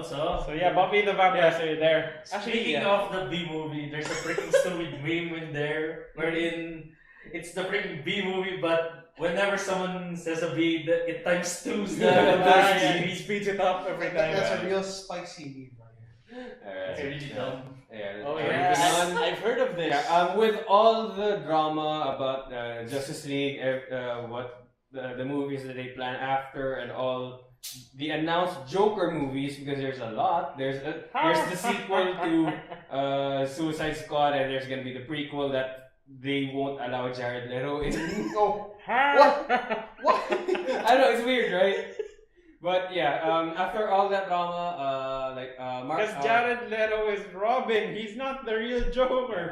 So yeah, Buffy the Vampire Slayer. There. speaking of the B movie, there's a freaking stupid meme in there wherein it's the freaking B movie, but whenever someone says a B, it times two's the He speeds it up every time. That's a real spicy meme. It's really dumb. Yeah. Oh moving yeah, on. I've heard of this. Yeah, with all the drama about Justice League, what the movies that they plan after, and all the announced Joker movies, because there's a lot. There's the sequel to Suicide Squad, and there's gonna be the prequel that they won't allow Jared Leto in. Oh, what? I know, it's weird, right? But yeah, after all that drama, Because Jared Leto is Robin. He's not the real Joker.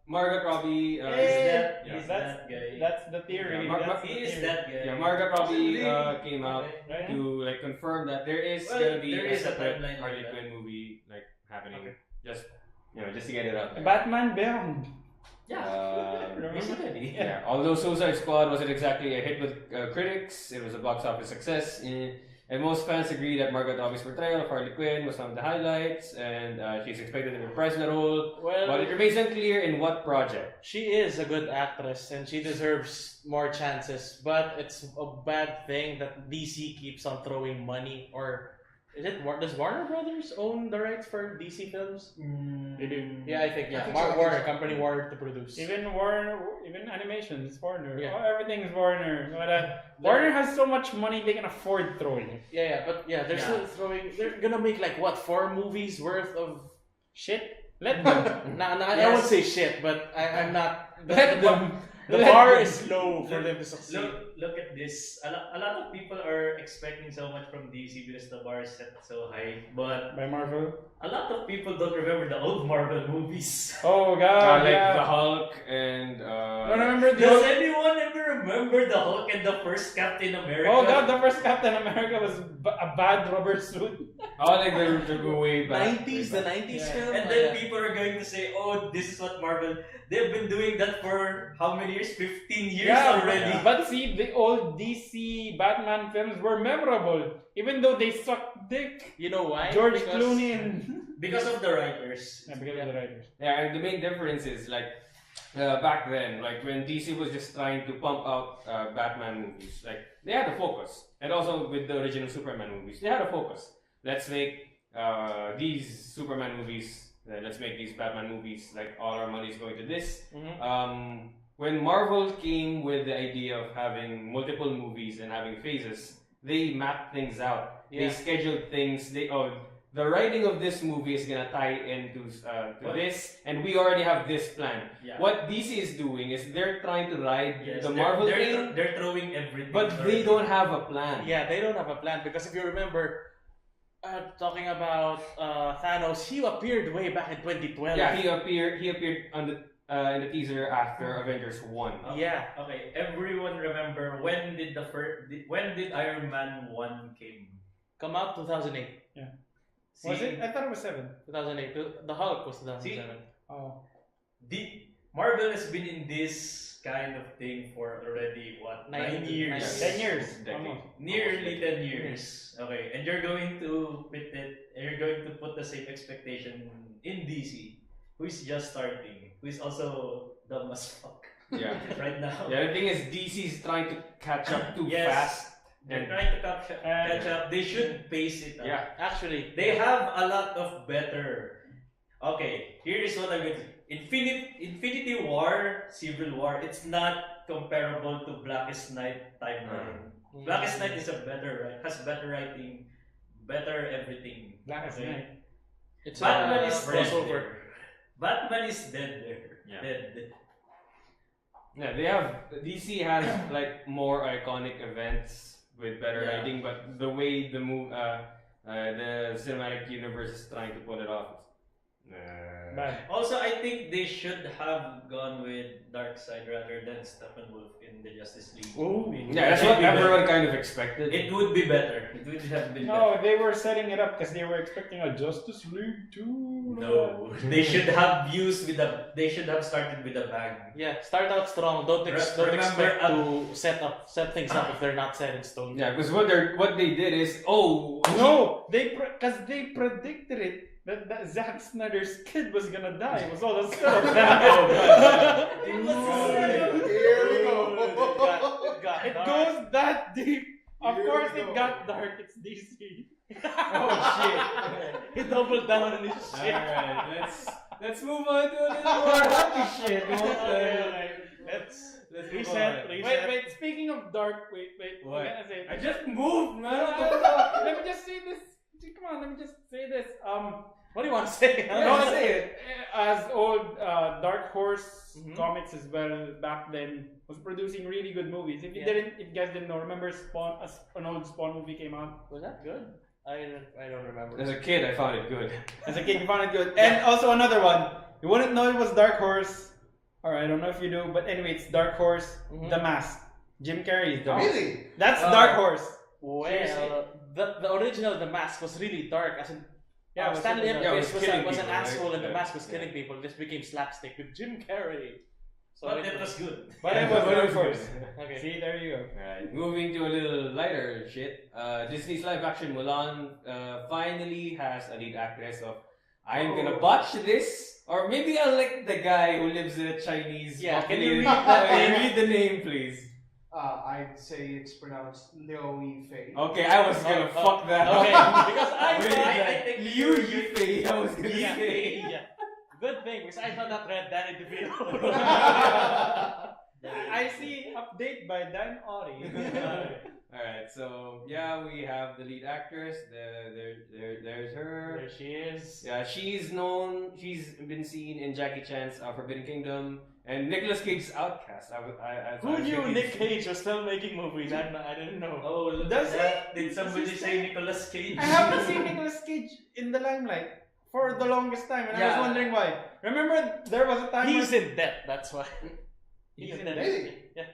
Margot Robbie. Hey! He's That's- that guy. That's the theory. Yeah, That's He the is theory. that guy. Yeah, Margot Robbie came out Right? to confirm that there is Well, gonna be there a is a separate timeline Harley like that. Quinn movie happening. Okay. Just to get it out there. Batman Beyond. Basically. Yeah, although Suicide Squad wasn't exactly a hit with critics, it was a box office success. And most fans agree that Margot Robbie's portrayal of Harley Quinn was one of the highlights, and she's expected to reprise the role. Well, But it remains unclear in what project. she is a good actress and she deserves more chances. But it's a bad thing that DC keeps on throwing money. Or is it does Warner Brothers own the rights for DC films? They do. Yeah, I think I think Mark so. Warner, company Warner to produce. Even Warner, even animation, it's Warner. Yeah. Oh, everything is Warner. Warner has so much money they can afford throwing it. But they're still throwing. They're gonna make like what 4 movies worth of. Shit. Let them. I won't say shit, but I'm not. Let them. The Let bar them. is low for them to succeed. Look at this. A lot of people are expecting so much from DC because the bar is set so high. But By Marvel. a lot of people don't remember the old Marvel movies. Oh god. Like yeah. the Hulk and. I remember the Does anyone ever remember the Hulk and the first Captain America? Oh god, the first Captain America was a bad rubber suit. Like the way back. 90s, the 90s Yeah. film. And then people are going to say, oh, this is what Marvel... They've been doing that for how many years? 15 years already. But see, the old DC Batman films were memorable, even though they sucked dick. You know why? George Because- Clooney and Because of the writers. because of the writers. Yeah, and the main difference is back then, when DC was just trying to pump out Batman movies, they had a focus, and also with the original Superman movies, they had a focus. Let's make these Superman movies. Let's make these Batman movies. All our money is going to this. When Marvel came with the idea of having multiple movies and having phases, they mapped things out. Yeah. They scheduled things. The writing of this movie is gonna tie into this, and we already have this plan. Yeah. What DC is doing is they're trying to ride Yes, the they're- Marvel they're, thing, they're throwing everything. but they don't have a plan. Yeah, they don't have a plan because if you remember, talking about Thanos, he appeared way back in 2012. Yeah, he appeared on the in the teaser after Avengers 1. Yeah. Okay, everyone remember when did Iron Man 1 came? Come out 2008. See, Was it? I thought it was 7. 2008. The Hulk was 2007. Oh. Marvel has been in this kind of thing for already what 9 years? 10 years. Decade. Almost. Nearly 10 years. Okay, and you're going to put the same expectation in DC, who is just starting, who is also dumb as fuck. Yeah. right now. Yeah, the thing is, DC is trying to catch up too Yes. fast. They're And trying to catch up. They should pace it up. yeah, Actually, They have a lot of better. Okay, here is what I'm going to. Infinity War, Civil War. It's not comparable to Blackest Night timeline. Blackest Night is has better writing, better everything. Blackest Okay? Night. it's Batman is dead crossover. there. Batman is dead there. Yeah. Dead. yeah, they have DC has like more iconic events with better Yeah. writing, but the way the cinematic universe is trying to pull it off. Bad. Also, I think they should have gone with Darkseid rather than Steppenwolf in the Justice League. Ooh. movie. Yeah, that's It what would be everyone better. kind of expected. It would be better. It would have been better. No, they were setting it up because they were expecting a Justice League 2. No, they should have They should have started with a bang. Yeah, start out strong. Don't Remember, expect to set things up if they're not set in stone. Yeah, because what they did is No, because they predicted it that Zack Snyder's kid was gonna die. It was all a setup. Here we go. It goes that deep. Of Here course, we it go. got dark. It's DC. oh shit. He doubled down on his shit. Alright, let's move on to a little more happy shit. Let's Let's reset. Wait. Speaking of dark, wait. What? I'm gonna say I just moved, man. Let me just say this. Come on, let me just say this. What do you want to say? Yeah, say it. As old Dark Horse Mhm. Comics as well back then was producing really good movies. If you guys didn't know, remember Spawn? An old Spawn movie came out. Was that good? I don't remember. As a kid, I found it good. As a kid, you found it good. And also another one. You wouldn't know it was Dark Horse, or I don't know if you do, but anyway, it's Dark Horse, Mhm. The Mask. Jim Carrey is the Mask. Really? That's Oh. Dark Horse. Well, the original The Mask was really dark. As in, Yeah, it was Stanley super dark. Ipkiss Yeah, it was was killing an people, asshole, right? and The Yeah. Mask was killing people. This became slapstick with Jim Carrey. So But it was good. But it was But it Dark was Horse. Okay. See, there you go. Alright, moving to a little lighter shit. Disney's live action Mulan finally has a lead actress of I'm gonna botch this, or maybe I'll like the guy who lives in a Chinese. Yeah, can populated- you read that name? Read the name, please. I'd say it's pronounced Liu Yifei. Okay, I was gonna fuck that Okay, up. because I think Liu Yifei, I was gonna Yeah, say. yeah. Good thing, because I thought that read Danny DeVito. I see update by Dan Ori. Alright, so yeah, we have the lead actress. There's her. There she is. Yeah, she's known. She's been seen in Jackie Chan's Forbidden Kingdom and Nicolas Cage's Outcast. Who knew Nick Cage was still making movies? I didn't know. Oh, look Does at that. Did somebody Does he say Nicolas Cage? I haven't seen Nicolas Cage in the limelight for the longest time, and I Yeah. was wondering why. Remember, there was a time He's where... in debt, that's why. He's in debt. Really? Yeah.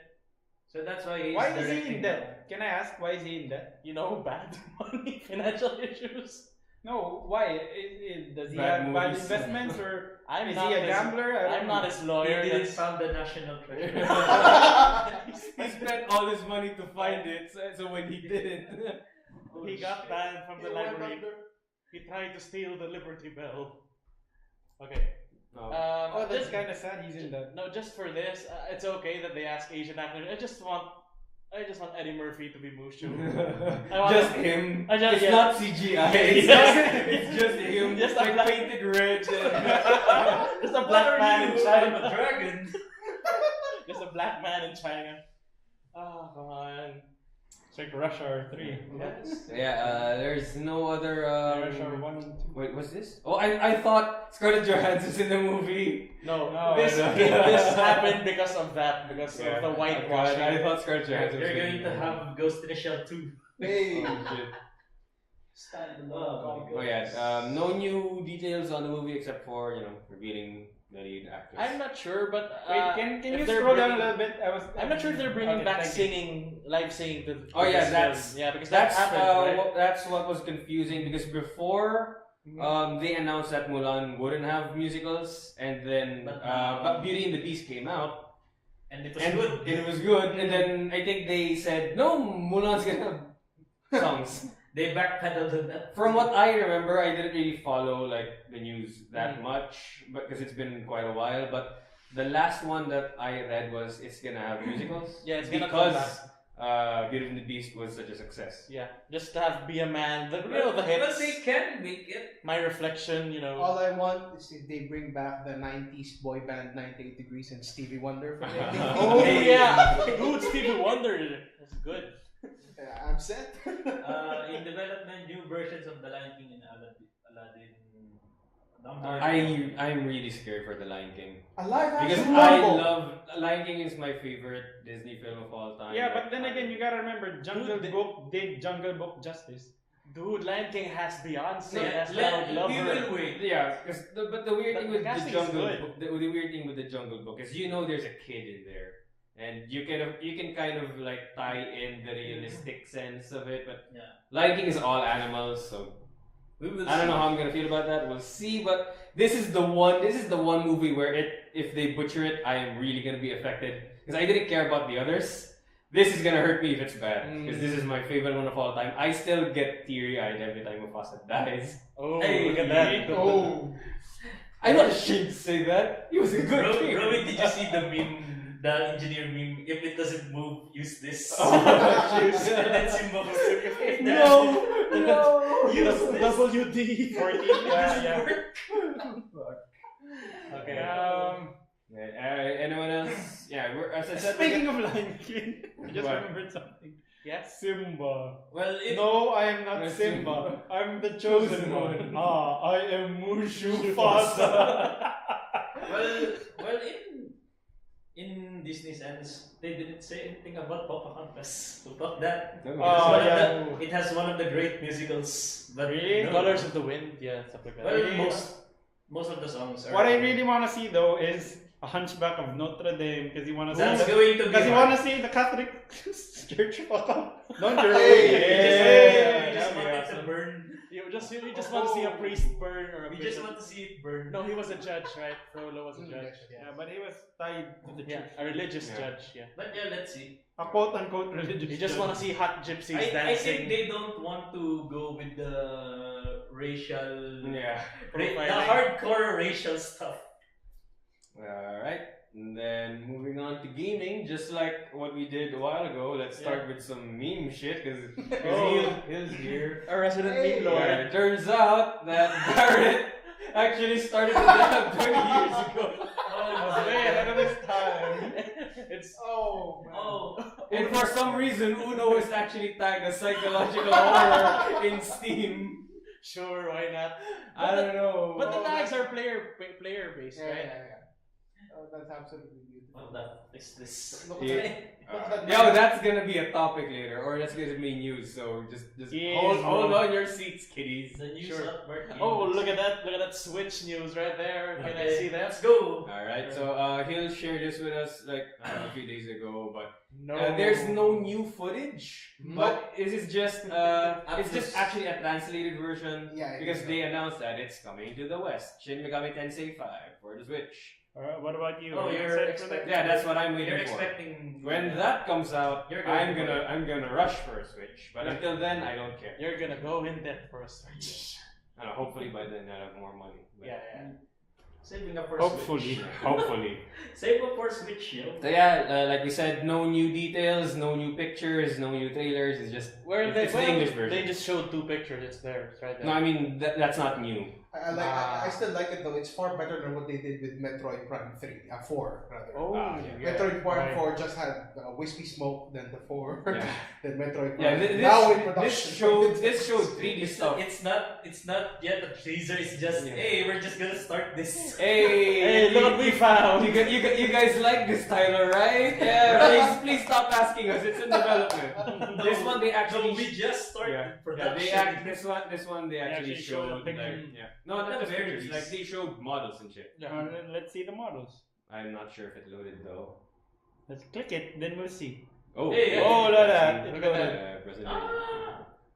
So that's why he's Why is he directing in debt? Can I ask why is he in debt? You know, bad money, financial issues. No, why? Does he Bad have bad movies. investments, or I'm is not he a his- gambler? I don't I'm not know. his He lawyer. didn't That's, found the national treasure. He spent all his money to find it, so when he didn't, he got banned from the He went library. under. He tried to steal the Liberty Bell. Okay. no. Oh, that's just- kind of sad. He's in debt. No, just for this, it's okay that they ask Asian actors. I just want Eddie Murphy to be Mushu. I want just him- him. I just- It's yeah. not CGI. It's, Yes. it's just him. Just like a black- painted red. Just a black man in China. Dragon. Just a black man in China. Oh, come on. It's like Rush Hour 3. Yes. Yeah, there's no other. Rush Hour 1 and 2. Wait, what's this? Oh, I thought Scarlett Johansson's in the movie. No, No, this no. this happened because of that, because Yeah. of the I whitewashing. thought Scarlett They're Johansson was going to in it. have Ghost in the Shell 2. Hey. Oh, shit. Stand Oh, Oh yeah, no new details on the movie except for revealing the lead actress. I'm not sure, but Wait, can if you they're scroll down a bringing- little bit? I'm not sure if they're bringing Okay, back thank you. singing, live singing to. Oh to yeah, this that's film. Yeah, because that's that happened, right? that's what was confusing because before Mm-hmm. they announced that Mulan wouldn't have musicals, and then but Beauty and the Beast came out, And it was and good. it was good, and then I think they said no, Mulan's gonna have songs. They backpedaled on that. From what I remember, I didn't really follow like the news that Mm. much, because it's been quite a while. But the last one that I read was it's gonna have musicals. Yeah, it's gonna come because back. Beauty and the Beast was such a success. Yeah, just to have Be a Man, the Well, hits. they can make it. My Reflection, you know. All I want is if they bring back the 90s boy band 98 Degrees and Stevie Wonder for the Oh yeah, dude, Stevie Wonder is good. Yeah, I'm set. In development, new versions of The Lion King and Aladdin. I'm really scared for The Lion King. A live Because action I Marvel. love Lion King is my favorite Disney film of all time. Yeah, but then again, you gotta remember, Jungle Dude, Book did Jungle Book justice. Dude, Lion King has Beyonce, No, has we Loud will Lover. wait. Yeah, but the weird The thing with the casting is Jungle good. Book, the weird thing with the Jungle Book is there's a kid in there, and you can kind of like tie in the realistic sense of it. But Yeah. Lion King is all animals, so We will I don't see. know how I'm gonna feel about that. We'll see. But this is the one movie where if they butcher it, I am really gonna be affected because I didn't care about the others. This is gonna hurt me if it's bad because this is my favorite one of all time. I still get teary-eyed every time Mufasa dies. Oh, Hey, look at that. Oh. I'm not ashamed to say that. He was a good king. Romy, did you see the meme? The engineer meme. If it doesn't move, use this. Oh, and then Simba was like, if that- No. Use this. WD 14, yeah. Okay. Anyone else? Yeah, as I said. Speaking of Lion King, I just What? remembered something. Yes. Simba. Well, if No, I am not No, Simba. I'm the chosen one. I am Mushufasa. well, in Disney sense, they didn't say anything about Pocahontas. So fuck that. No, Oh, It's yeah. it has one of the great musicals, but Really? no. Colors of the Wind, yeah, stuff like that. Well, Really? most of the songs are. What I really want to see though is a Hunchback of Notre Dame because you want to see. That's going to be. Because you hard. want to see the Catholic Church fuck up. Don't you? We just That'd be want it awesome. to burn. You just want to see a priest burn or a We just bishop. want to see it burn. No, he was a judge, right? Frollo was a judge. Yeah, but he was tied to the Yeah, church. a religious Yeah. judge, yeah. But yeah, let's see. A quote unquote religious. You just want to see hot gypsies I dancing. think they don't want to go with the racial, Yeah. the Profiling. hardcore racial stuff. Alright. And then moving on to gaming, just like what we did a while ago, let's start with some meme shit because he's here. A resident Hey. meme lord. Yeah, it turns out that Barrett actually started the dab 20 years ago. I was way ahead of his time. It's Oh, man. Oh, And for some reason, Uno is actually tagged as psychological horror in Steam. sure, why not? I don't know. But the tags are player based, Yeah, right? yeah. That's absolutely beautiful. well, that is this. Look Yeah. at that. Yo, that's gonna be a topic later, or that's gonna be news. So just Yes, hold bro. on your seats, kiddies. The news Sure. upward. Oh, look at that Switch news right there. Can I see that? Let's go. All right, so he'll share this with us like a few days ago, but No. there's no new footage. Nope. But this is just it's just actually a translated version Yeah, because yeah. they announced that it's coming to the West. Shin Megami Tensei 5 for the Switch. What about you? Oh, Are you you're excited for expecting- Yeah, that's what I'm You're waiting for. expecting When that comes out, You're going I'm gonna rush for a Switch. But until then, I don't care. You're gonna go in debt for a Switch. Hopefully by then I have more money. But- Yeah. saving up for Hopefully. Switch. Hopefully. Save up for Switch, yo. So yeah, like we said, no new details, no new pictures, no new trailers. It's just it's the English version. They just showed 2 pictures. It's there. It's right there. No, I mean that's not new. I still like it though. It's far better than what they did with Metroid Prime 4 rather. Oh, yeah. Metroid Prime Right. 4 just had Wispy Smoke, then the 4, Yeah. then Metroid Yeah, Prime. Now in production. this showed 3D It's stuff. not yet a teaser. It's just Yeah. hey, we're just gonna start this. Hey, look what we found. You guys like this Tyler, right? Yeah, please stop asking us. It's in development. This one they No, actually we just started yeah, production. this one they actually actually showed showed a picture. like no, not just Very pictures, like they showed models and shit. Let's see the models. I'm not sure if it loaded though. Let's click it, then we'll see. Oh, Hey, oh, look at that. Look at that.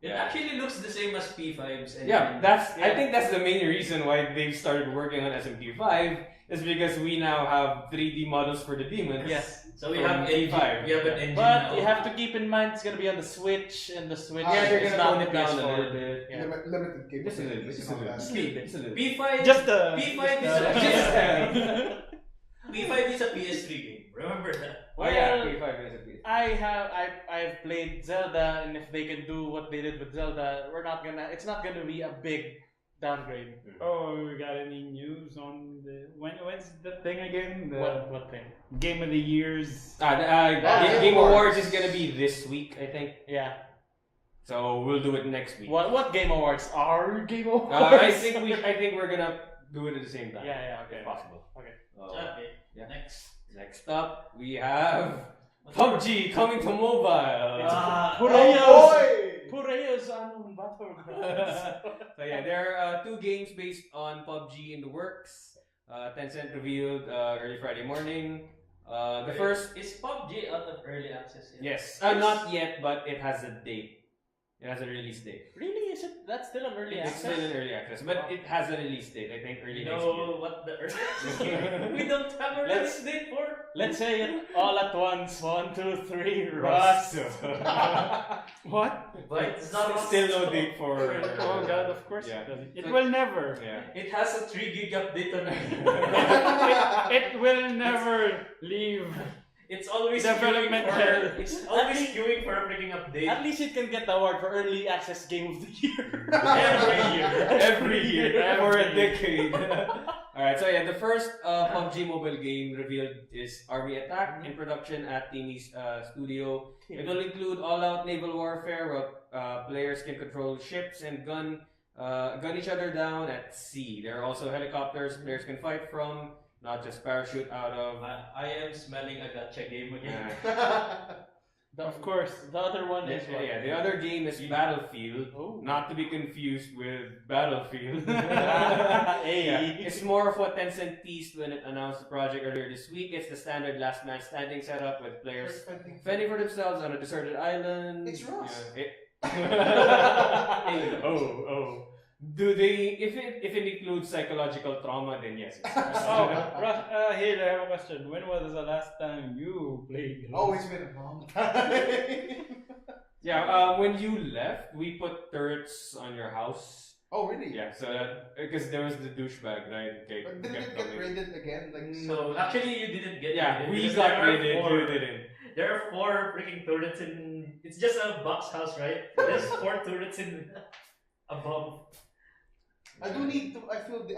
It Yeah. actually looks the same as P5's. And Yeah, I think that's the main reason why they've started working on SMT5 is because we now have 3D models for the demons. Yes. So we from have engine. P5. We have an engine But now. you have to keep in mind it's gonna be on the Switch, and the Switch Yeah, they're is gonna not tone the it down a PS4. little bit. Yeah. Limited Just a little bit. capabilities Just a and all little that. bit. Just a little bit. P5. Just the P5 is just- P5 is a PS3 game. Remember that? Oh yeah, P5 is a PS. I've played Zelda, and if they can do what they did with Zelda, it's not gonna be a big downgrade. Oh, we got any news on when's the thing again? The What thing? Game of the Years. Game Awards is gonna be this week, I think. Yeah. So we'll do it next week. What Game Awards are Game Awards? I think we're gonna do it at the same time. Yeah, okay. If possible. Okay. Okay. Yeah. Next. up, we have PUBG coming to mobile. Pureyos on Battlegrounds. So yeah, there are 2 games based on PUBG in the works. Tencent revealed early Friday morning. The first, is PUBG out of early access yet? yes, not yet, but it has a date. It has a release date. Really? Is it? That's still an early It's access? still in early access, but it has a release date. I think early You next year. know what the early access game? We don't have a release date for. Let's say it all at once. 1, 2, 3, Rust. What? But it's not Still no date for. Oh god, of course Yeah. it doesn't. It will never. Yeah. It has a 3 gig update on it. It will never leave. It's always Development queuing hell. for. It's always queuing for a freaking update. At least it can get the award for early access game of the year. Every year for a Every decade. Alright, so yeah, the first PUBG mobile game revealed is Army Attack in production at Timi's studio. It will include all-out naval warfare where players can control ships and gun each other down at sea. There are also helicopters players can fight from, not just parachute out of. I am smelling a gacha game again. Of course. The other one is what? Yeah, the other game is Battlefield, Oh. not to be confused with Battlefield. Hey. Yeah, it's more of what Tencent teased when it announced the project earlier this week. It's the standard last man standing setup with players fending for themselves on a deserted island. It's Rust. Yeah, oh. Do they? If it includes psychological trauma, then yes. It's Oh, here I have a question. When was the last time you played? Oh, it's been a long time. Yeah, when you left, we put turrets on your house. Oh, really? Yeah, so that because there was the douchebag, right? Okay, But didn't it get raided again? Like So actually, you didn't get Yeah, raided we because got there are raided. four- You didn't. There are 4 freaking turrets in. It's just a box house, right? There's 4 turrets in above. I do need to. I think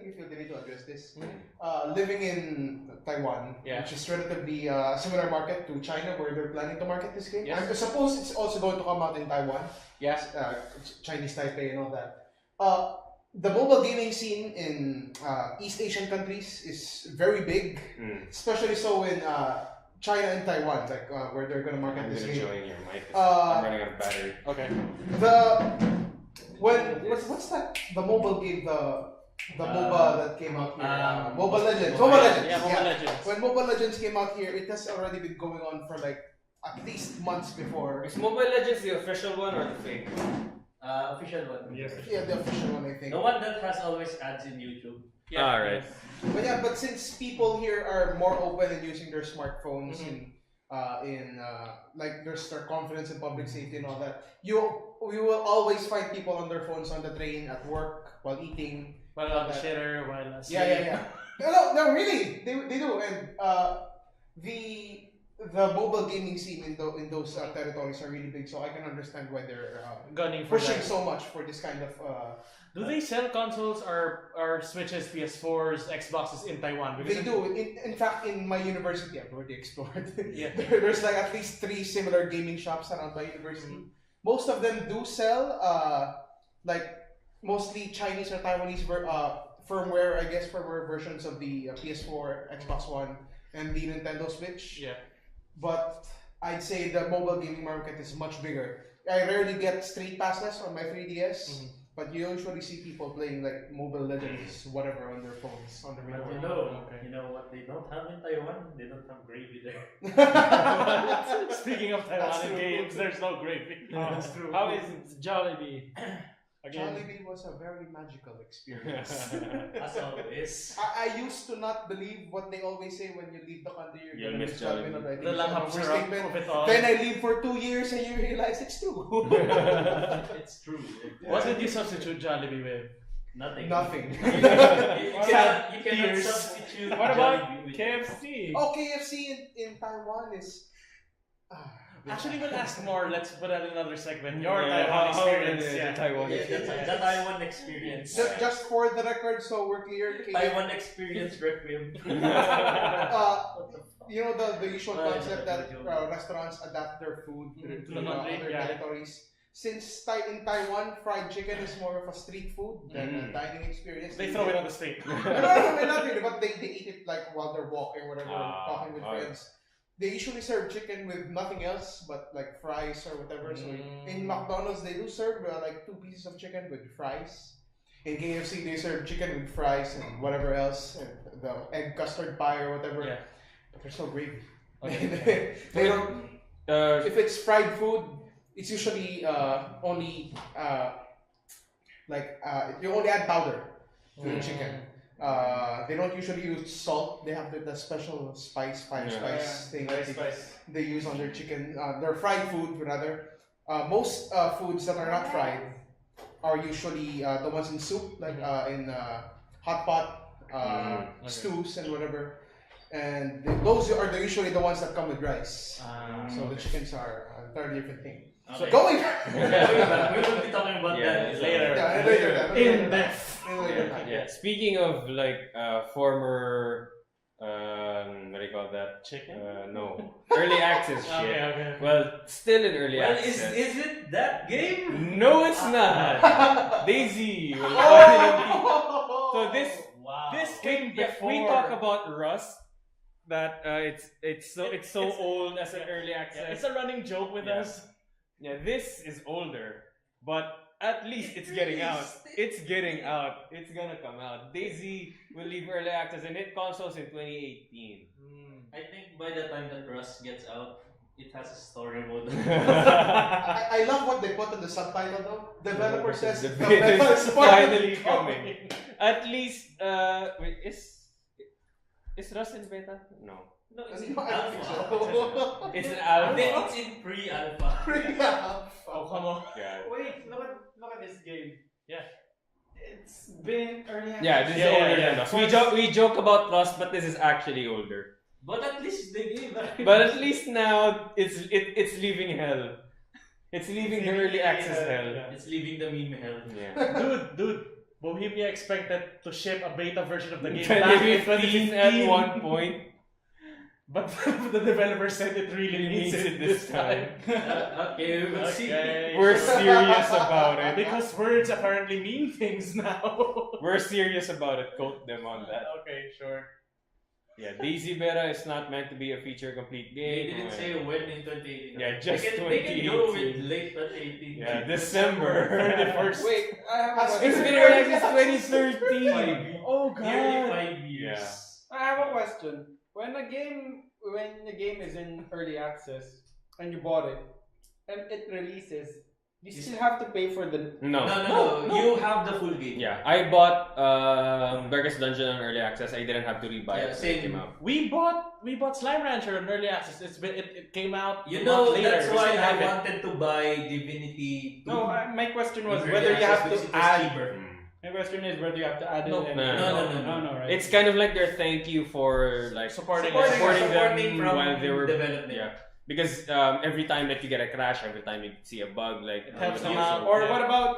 you feel the need to address this. Living in Taiwan, Yeah. which is relatively similar market to China, where they're planning to market this game. Yes. I suppose it's also going to come out in Taiwan. Yes. Chinese Taipei and all that. The mobile gaming scene in East Asian countries is very big, especially so in China and Taiwan, like where they're going to market I'm this gonna game. join your mic. I'm running out of battery. Okay. What's that? The mobile game, the MOBA that came out here. Mobile Legends. Mobile Mobile Legends. Yeah, Mobile Legends. When Mobile Legends came out here, it has already been going on for like at least months before. Is Mobile Legends the official one or the fake? Official one. Yes. Yeah, the official one, I think. The one that has always ads in YouTube. Yeah. Alright. But since people here are more open in using their smartphones like there's their confidence in public safety and all that, we will always find people on their phones on the train, at work, while eating. While on the shitter, while Yeah. No, really, they do, and the mobile gaming scene in those territories are really big, so I can understand why they're gunning for pushing that. so much for this kind of. Do they sell consoles or Switches, PS4s, Xboxes in Taiwan? They do. In fact, in my university, I've already explored. Yeah. There's like at least 3 similar gaming shops around my university. Most of them do sell like mostly Chinese or Taiwanese firmware, I guess, firmware versions of the PS4, Xbox One, and the Nintendo Switch. Yeah. But I'd say the mobile gaming market is much bigger. I rarely get street passes on my 3DS, but you usually see people playing like Mobile Legends, whatever, on their phones, on the But remote. you know what they don't have in Taiwan? They don't have gravy there. Speaking of That's Taiwan true. games, there's no gravy. That's true. How is Jollibee? Again. Jollibee was a very magical experience. As always. I used to not believe what they always say when you leave the country. You're You'll gonna miss miss Jollibee. Jollibee. I think The it's an lahap syrup overstatement. of it all. Then I leave for 2 years and you realize it's true. It's true. What did you substitute Jollibee with? Nothing. Nothing. You cannot Tears. substitute. What about Jollibee with- KFC? Oh, KFC in Taiwan is. Actually, we'll ask more. Let's put that in another segment. Your Yeah, Taiwan how experience. the Yeah. Taiwan Yeah, experience. the Taiwan experience. Just for the record, so we're clear. Taiwan experience requiem. You know the usual concept that Jollibee. restaurants adapt their food to To the the country, other yeah. territories. Since in Taiwan, fried chicken is more of a street food than a dining experience. They throw it on the street. No, not really, but they eat it like while they're walking or whatever, talking with alright. friends. They usually serve chicken with nothing else but like fries or whatever. So in McDonald's, they do serve like 2 pieces of chicken with fries. In KFC, they serve chicken with fries and whatever else, and the egg custard pie or whatever. Yeah. But there's no gravy. Okay. They don't. If it's fried food, it's usually only you only add powder to the chicken. They don't usually use salt. They have the special spice thing that they use on their chicken. Their fried food rather. Most foods that are not fried are usually the ones in soup, like in hot pot, stews and whatever. And those are usually the ones that come with rice. So the chickens are a entirely different thing. Okay. So going We will be talking about that later. later. In depth. Yeah. Speaking of like former, what do you call that? Chicken? No, early access shit. Okay. Well, still in early Well, access. is it that game? No, it's not. Daisy will finally. So Wow. this came we before. talk about Rust. That it's so old as an early access. It's a running joke with us. Yeah, this is older, but at least it's getting out. It's getting out. It's gonna come out. Daisy will leave early access and hit consoles in 2018. I think by the time that Rust gets out, it has a story mode. I love what they put in the subtitle though. Developer says The the beta beta is is finally coming. At least, wait, is Rust in beta? No. No, it's No, in I don't think alpha. so. It's an I alpha. think it's in pre-alpha. Oh, come on. Yeah. Wait, look at this game. Yeah. It's been early access. Yeah, this is older than Rust. We joke about Rust, but this is actually older. But at least they gave it. But at least now it's leaving hell. It's leaving the early access hell. It's leaving the meme hell. Yeah. Dude, Bohemia expected to ship a beta version of the game back in 2015 at one point. But the developer said it really means it this time. Okay, we will see. We're serious about it. Because words apparently mean things now. We're serious about it. Quote them on that. Okay, sure. Yeah, Daisy Beta is not meant to be a feature complete They game. didn't say when in 2018. Yeah, just they can go 2018. with late 2018. Yeah, December 31st. Wait, I have a It's been question. early since 2013. Oh Nearly 5 years. Yeah. I have a question. When a game is in early access and you bought it and it releases, you still have to pay for the. No. No. You have the full game. Yeah, I bought Darkest Dungeon on early access. I didn't have to rebuy Yeah, it when it same. came out. We bought Slime Rancher on early access. It came out You a know, month later. that's We why still I have it. wanted to buy Divinity 2. No, my question was in whether early you have access, to which is add. cheaper. My question is whether you have to add No, it. no, right? It's kind of like their thank you for like Supporting Supporting them from while they were development. yeah. Because every time that you get a crash, every time you see a bug, like It helps them so- out. Or Yeah. what about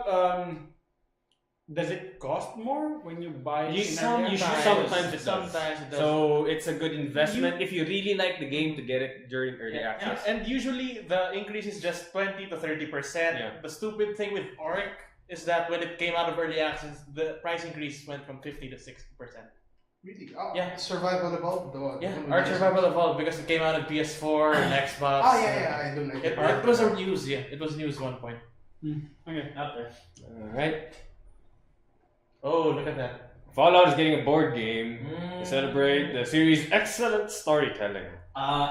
does it cost more when you buy it? in early access? sometimes it does. Sometimes it does. So it's a good investment if you really like the game to get it during early Yeah, access. and usually the increase is just 20 to 30%. Yeah. The stupid thing with Oric is that when it came out of early access, the price increase went from 50 to 60%. Really? Oh, Yeah. Survival Evolved. Yeah, Arch Survival Evolved because it came out on PS4 and Xbox. Ah, yeah, I don't know. It was a news, yeah. It was news 1 point. Okay. After. Alright. Oh, look at that. Fallout is getting a board game Mm. to celebrate the series' excellent storytelling.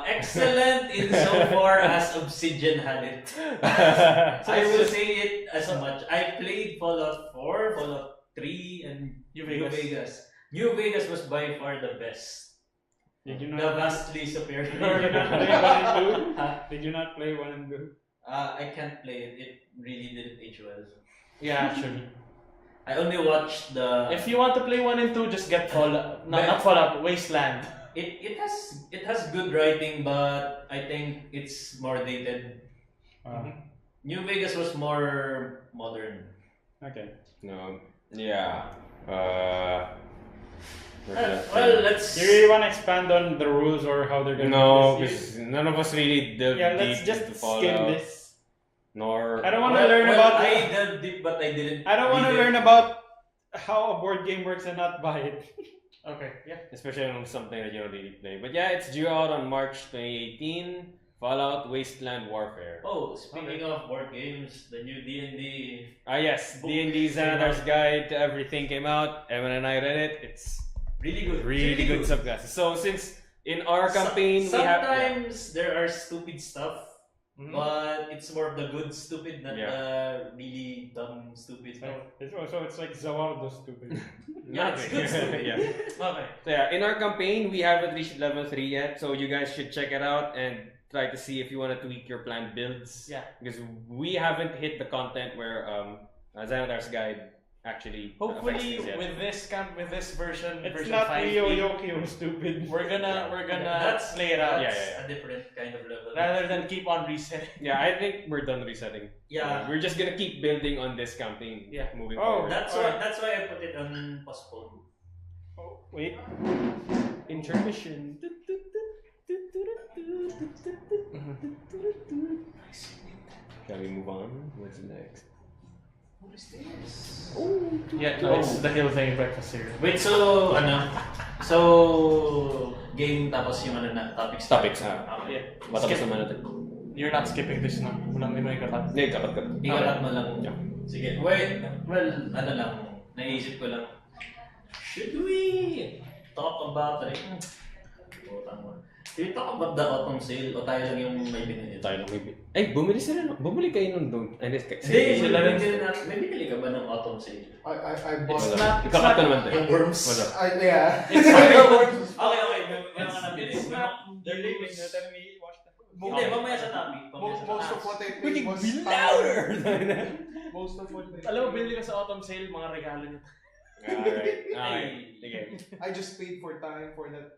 Excellent insofar as Obsidian had it. I will say it as much. I played Fallout 4, Fallout 3, and New New Vegas. Vegas. New Vegas was by far the best. Did you The not? vastly superior. Did you not play 1 and 2? Huh? Did you not play 1 and 2? I can't play it. It really didn't age well. Yeah, actually. I only watched the. If you want to play 1 and 2, just get Fallout. No, not Fallout. Wasteland. It has good writing, but I think it's more dated. New Vegas was more modern. Okay. No. Yeah. Well, let's. Do you really want to expand on the rules or how they're going No, to do this? because none of us really delved Yeah, deep let's just into skim Fallout. this. Nor I don't want to learn about. I delved deep, but I didn't. I don't want to read it. learn about how a board game works and not buy it. Okay, yeah. especially on something that you don't really play. But yeah, it's due out on March 2018. Fallout Wasteland Warfare. Oh, speaking of board games, the new D&D. Yes, Book D&D came out. Xanatar's Guide to Everything came out. Evan and I read it. It's Really good. really good subclasses. So since in our campaign we have sometimes there are stupid stuff, but it's more of the good stupid, not the really dumb stupid. It's like Zawardo stupid. Yeah, it's good stupid. yeah. Okay. So yeah, in our campaign we haven't reached level 3 yet, so you guys should check it out and try to see if you want to tweak your planned builds. Yeah. Because we haven't hit the content where Xanatar's Guide actually Hopefully, affects things yet. with this version, It's version not 5, Rio Yokio stupid. we're gonna That's play it out. Yeah. a different kind of level. Rather than keep on resetting. Yeah, I think we're done resetting. Yeah. We're just gonna keep building on this campaign. Yeah. Moving Oh, forward. That's why I put it on postpone. Oh, wait. Intermission. Shall we move on? What's next? What is this? Yeah, no, it's the Hill thing breakfast cereal. Wait, so so game tapos yung na topics. Topics, Yeah. Matapos Skip. naman natin. You're not skipping this, no? Walang may katat. Hindi, kapat. Ikalat mo lang. Yeah. Sige. Wait, well, lang, naisip ko lang. Should we talk about Should we talk about the autumn sale o tayo lang yung may binili? Tayo lang may Ay, bumili sila. Bumili kayo nung doon. Hindi, may binili ka ba ng autumn sale? I bought It's not. Ikakat ka naman Yung worms? Wala. yeah. Okay, meron ka nabili. It's not. They're leaving. They're telling me watch the. Hindi, mamaya sa topic. Most of what I We paid can was be louder! Most of what I Alam mo, bili ka sa autumn sale, mga regalo niyo. Alright. Sige. I just paid for time for that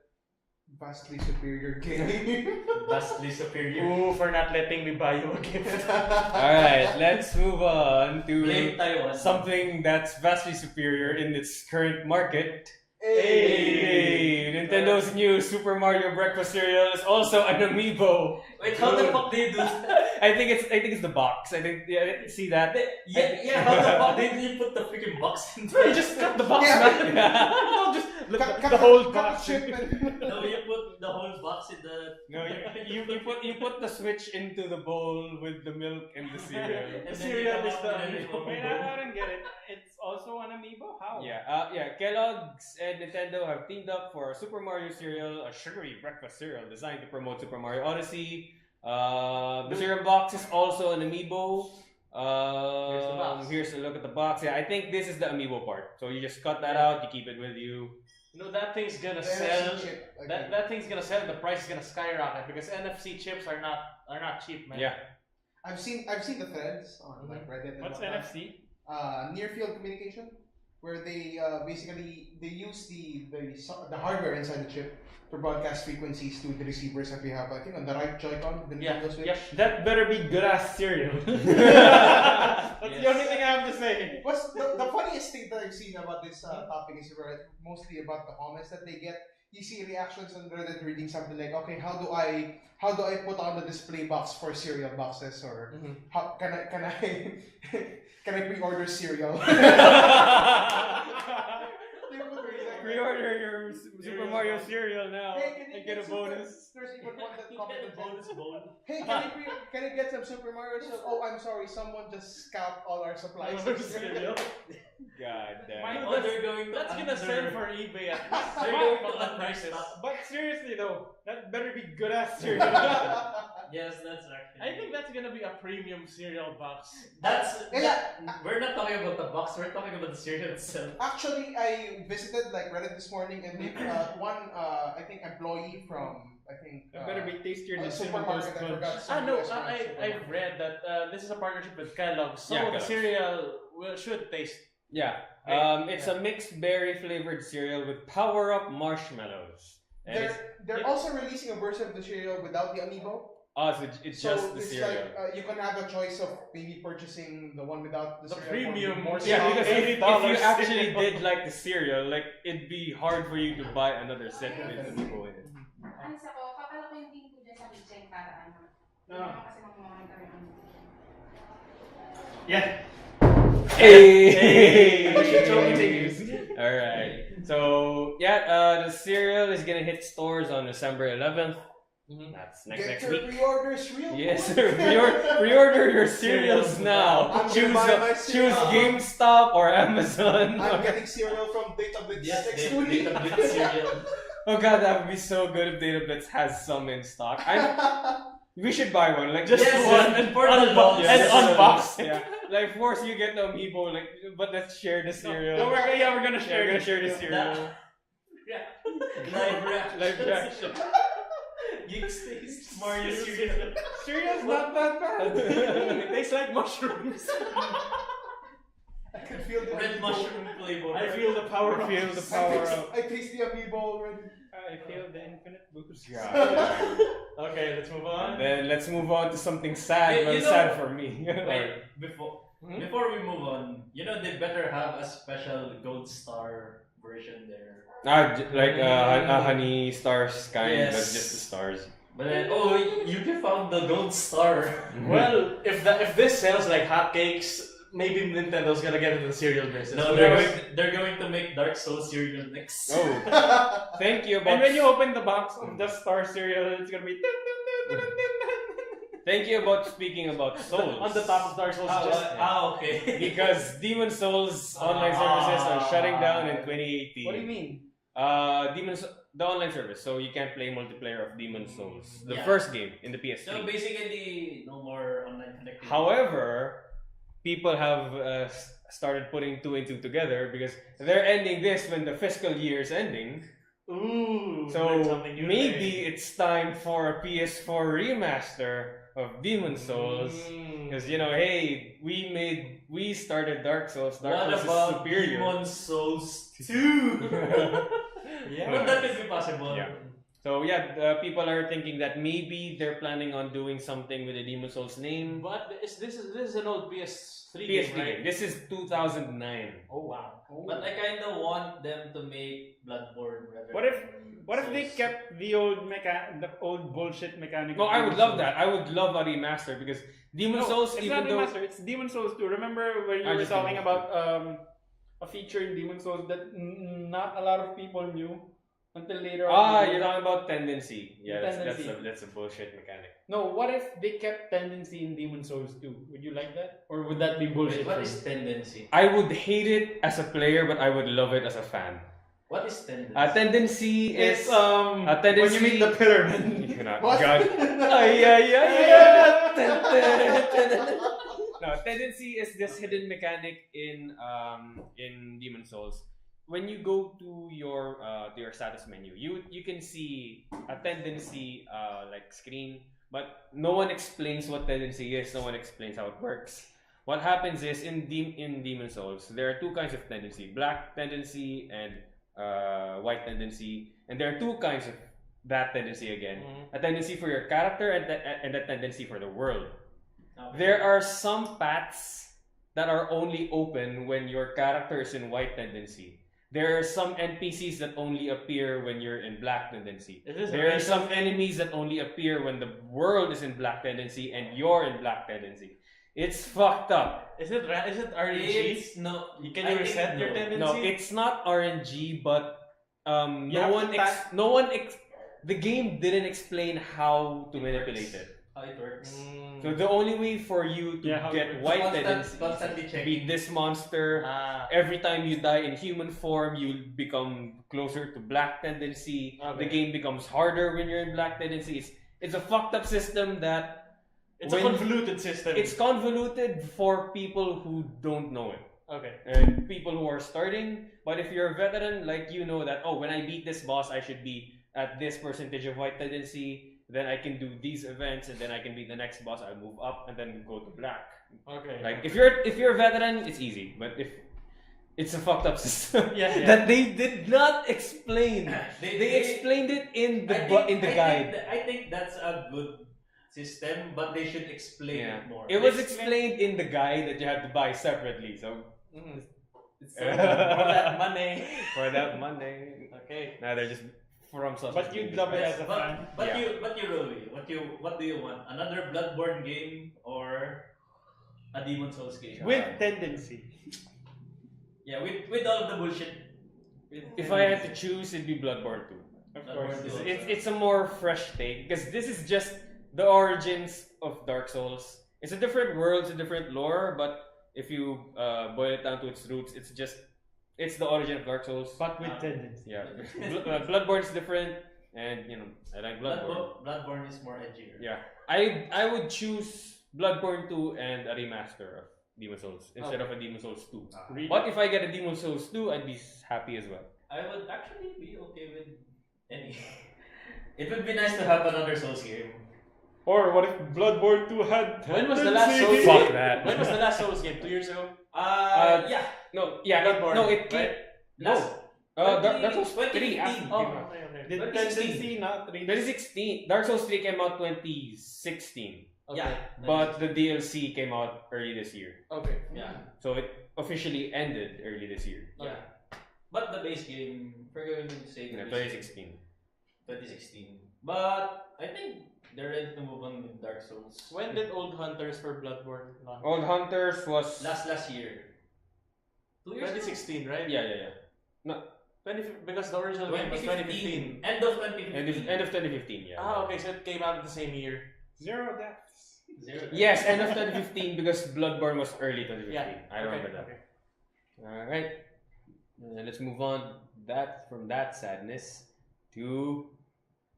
vastly superior game. Vastly superior. Ooh, for not letting me buy you a gift. Alright, let's move on to Blame Taiwan. something that's vastly superior in its current market. Hey! Nintendo's new Super Mario breakfast cereal is also an amiibo. Wait, how the fuck do you do that? I think it's the box. I think see that. Yeah, how the fuck did you put the freaking box in there? You just cut the box, Yeah. man. No, just The whole box. chip and No, you put the whole box in the... no. You put the switch into the bowl with the milk and the cereal. And then cereal you is come the out with amiibo. Wait, I don't get it. It's also an amiibo? How? Yeah. Kellogg's and Nintendo have teamed up for a Super Mario cereal, a sugary breakfast cereal designed to promote Super Mario Odyssey. The cereal box is also an amiibo. Here's the box. Here's a look at the box. Yeah, I think this is the amiibo part. So you just cut that out, you keep it with you. You know, that thing's gonna NFC sell. chip, I think. That thing's gonna sell. The price is gonna skyrocket because NFC chips are not cheap, man. Yeah. I've seen the threads on like Reddit and What's whatnot. NFC? Near field communication, where they basically they use the hardware inside the chip to broadcast frequencies to the receivers if you have I think on the right Joy-Con, the Yeah, Nintendo Switch. yep. That better be good ass cereal. That's the only thing I have to say. What's the funniest thing that I've seen about this topic is mostly about the comments that they get. You see reactions on Reddit reading something like, okay, how do I put on the display box for cereal boxes, or how can I can I pre-order cereal? Pre-order your Super Mario cereal now Hey, and get a bonus. There's even one that commented bonus bone. Hey, can I get some Super Mario? Oh, I'm sorry, someone just scalped all our supplies. Cereal. God damn. Oh, they're going to That's gonna sell for eBay at They're going to least prices. But seriously though, that better be good ass cereal. Yes, that's actually. I think that's gonna be a premium cereal box. We're not talking about the box. We're talking about the cereal itself. Actually, I visited like Reddit this morning, and they one I think employee from That better be tastier than Super Cinnamon Market. I Crunch. forgot. some No, US brand, Super I've read that this is a partnership with Kellogg's, so Yeah, the Kellogg's. cereal should taste. Yeah. It's a mixed berry flavored cereal with power up marshmallows. And They're also releasing a version of the cereal without the amiibo. so it's just the it's cereal. like you can have a choice of maybe purchasing the one without the cereal. premium more Yeah, stock. because if you $80 actually cereal. did like the cereal, like it'd be hard for you to buy another set with amiibo in it. Alis ako, papala ko yung link ko dyan sa kitchen para ano. Hindi naman kasi mag-monitor yung ano. Yeah. Hey! The show continues. All right. So the cereal is gonna hit stores on December 11th. That's Get next your week. pre-orders real Yes, quick. pre-order your cereals now. I'm gonna Choose buy my choose cereal. GameStop or Amazon. I'm getting cereal from Dec.2 Yes, next Data week. Blitz cereal. Oh god, that would be so good if Data Blitz has some in stock. We should buy one. Like Just Yes, one and for the unbox love, and yes. unbox. yeah, like force you get the amiibo. Like, but let's share the cereal. No, we're gonna Yeah, share. we're gonna share the cereal. Live reaction. Live reaction. GIX taste. Mario cereal. Cereal's not that bad. It tastes like mushrooms. I can feel the Red amiibo. mushroom flavor. I feel the power. Feel the I power taste, up. I taste the amiibo already. I feel the infinite boost. Okay, let's move on. Then let's move on to something sad. Hey, Well, you know- sad for me. Wait, before we move on, they better have a special gold star version there. Like a honey stars kind, Yes. but just the stars. But then, you found the gold star. Well, if this sells like hotcakes, maybe Nintendo's gonna get into the cereal business. No, they're going to make Dark Souls cereal next. Oh, thank you. And About when you open the box of the Star cereal, it's gonna be. thank you about speaking about Souls. on the top of Dark Souls. Okay. Because Demon Souls online services are shutting down in 2018. What do you mean? The online service, so you can't play multiplayer of Demon Souls, the Yeah. first game in the PS3. So basically, no more online connectivity. However, people have started putting two and two together because they're ending this when the fiscal year is ending. Ooh. So learned something new maybe today. it's time for a PS4 remaster of Demon Souls. Because hey, we started Dark Souls. Dark What Souls about is superior. Demon Souls 2? Yeah. But that could be possible. Yeah. So people are thinking that maybe they're planning on doing something with the Demon Souls name. But this is an old PS3 PS3 game, right? game. This is 2009. Oh wow. But I kind of want them to make Bloodborne rather What if than they Souls. kept the old bullshit mechanic? No, of I Demon would love Souls? that. I would love a remaster because Demon No, Souls, it's even not though remaster. It's Demon Souls 2. Remember when you I were just talking Demon about a feature in Demon Souls that not a lot of people knew until later on. you're talking about tendency. Yeah, Tendency. That's a bullshit mechanic. No, what if they kept tendency in Demon Souls 2? Would you like that? Or would that be bullshit? Wait, what for is you? tendency? I would hate it as a player, but I would love it as a fan. What is tendency? Tendency It's is when tendency. you meet the pyramid. You cannot. What? God. Ay, ay, ay, ay. No, tendency is this hidden mechanic in Demon Souls. When you go to your status menu, you can see a tendency like screen, but no one explains what tendency is. No one explains how it works. What happens is in Demon Souls, there are two kinds of tendency: black tendency and white tendency, and there are two kinds of that tendency again: a tendency for your character and a tendency for the world. Okay. There are some paths that are only open when your character is in white tendency. There are some NPCs that only appear when you're in black tendency. There are some enemies that only appear when the world is in black tendency and you're in black tendency. It's fucked up. Is it RNG? It's no. Can you reset your tendency? No, it's not RNG, but You have to the game didn't explain how to manipulate it. How it works. So the only way for you to Yeah, how get it white Constantly tendency, checking. beat this monster. Every time you die in human form, you become closer to black tendency. Okay. The game becomes harder when you're in black tendency. It's a fucked up system that It's a convoluted system. it's convoluted for people who don't know it okay. and people who are starting. But if you're a veteran, like you know that when I beat this boss, I should be at this percentage of white tendency. Then I can do these events, and then I can beat the next boss. I move up and then go to black. Okay. Like if you're a veteran, it's easy. But if it's a fucked up system Yeah. that they did not explain. They- They explained it in the guide. I think that's a good system, but they should explain it more. It was explained in the guide that you had to buy separately. So For that money. for that Monday, Okay. now they're just from sausage. But you love it as a fan. But Yeah. you Rolly, what do you want? Another Bloodborne game or a Demon Souls game? With tendency. Yeah, with all of the bullshit. If I had to choose, it'd be Bloodborne 2. Of Bloodborne course. 2. It's a more fresh take because this is just the origins of Dark Souls. It's a different world, it's a different lore, but if you boil it down to its roots, it's the origin of Dark Souls. But with tendency. Yeah, Bloodborne is different, and I like Bloodborne. Bloodborne is more edgier. Yeah, I would choose Bloodborne 2 and a remaster of Demon Souls instead of a Demon Souls 2. Really? But if I get a Demon Souls 2, I'd be happy as well. I would actually be okay with any. It would be nice to have another Souls game. Or what if Bloodborne 2 had When was the last tendency? Souls Fuck game? that. When was the last Souls game? 2 years ago? Yeah. No, yeah, Bloodborne, no, it came. right? Last. Dark Souls 3 2015. after. Oh, okay. Did 2016. tendency not read 2016. Dark Souls 3 came out 2016. Yeah. But the DLC came out early this year. Okay. Yeah. So it officially ended early this year. Yeah. But the base game, we're going to say Yeah, the base game, 2016. 2016. But I think they're ready to move on with Dark Souls. When did Old Hunters for Bloodborne launch? Old Hunters was... Last year. 2 years ago? 2016, right? Yeah. No, Because the original game was 2015. End of 2015. end of 2015, yeah. Ah, okay, so it came out the same year. Zero deaths. Yes, end of 2015 because Bloodborne was early 2015. Yeah. I remember that. Okay. Alright. Let's move on from that sadness to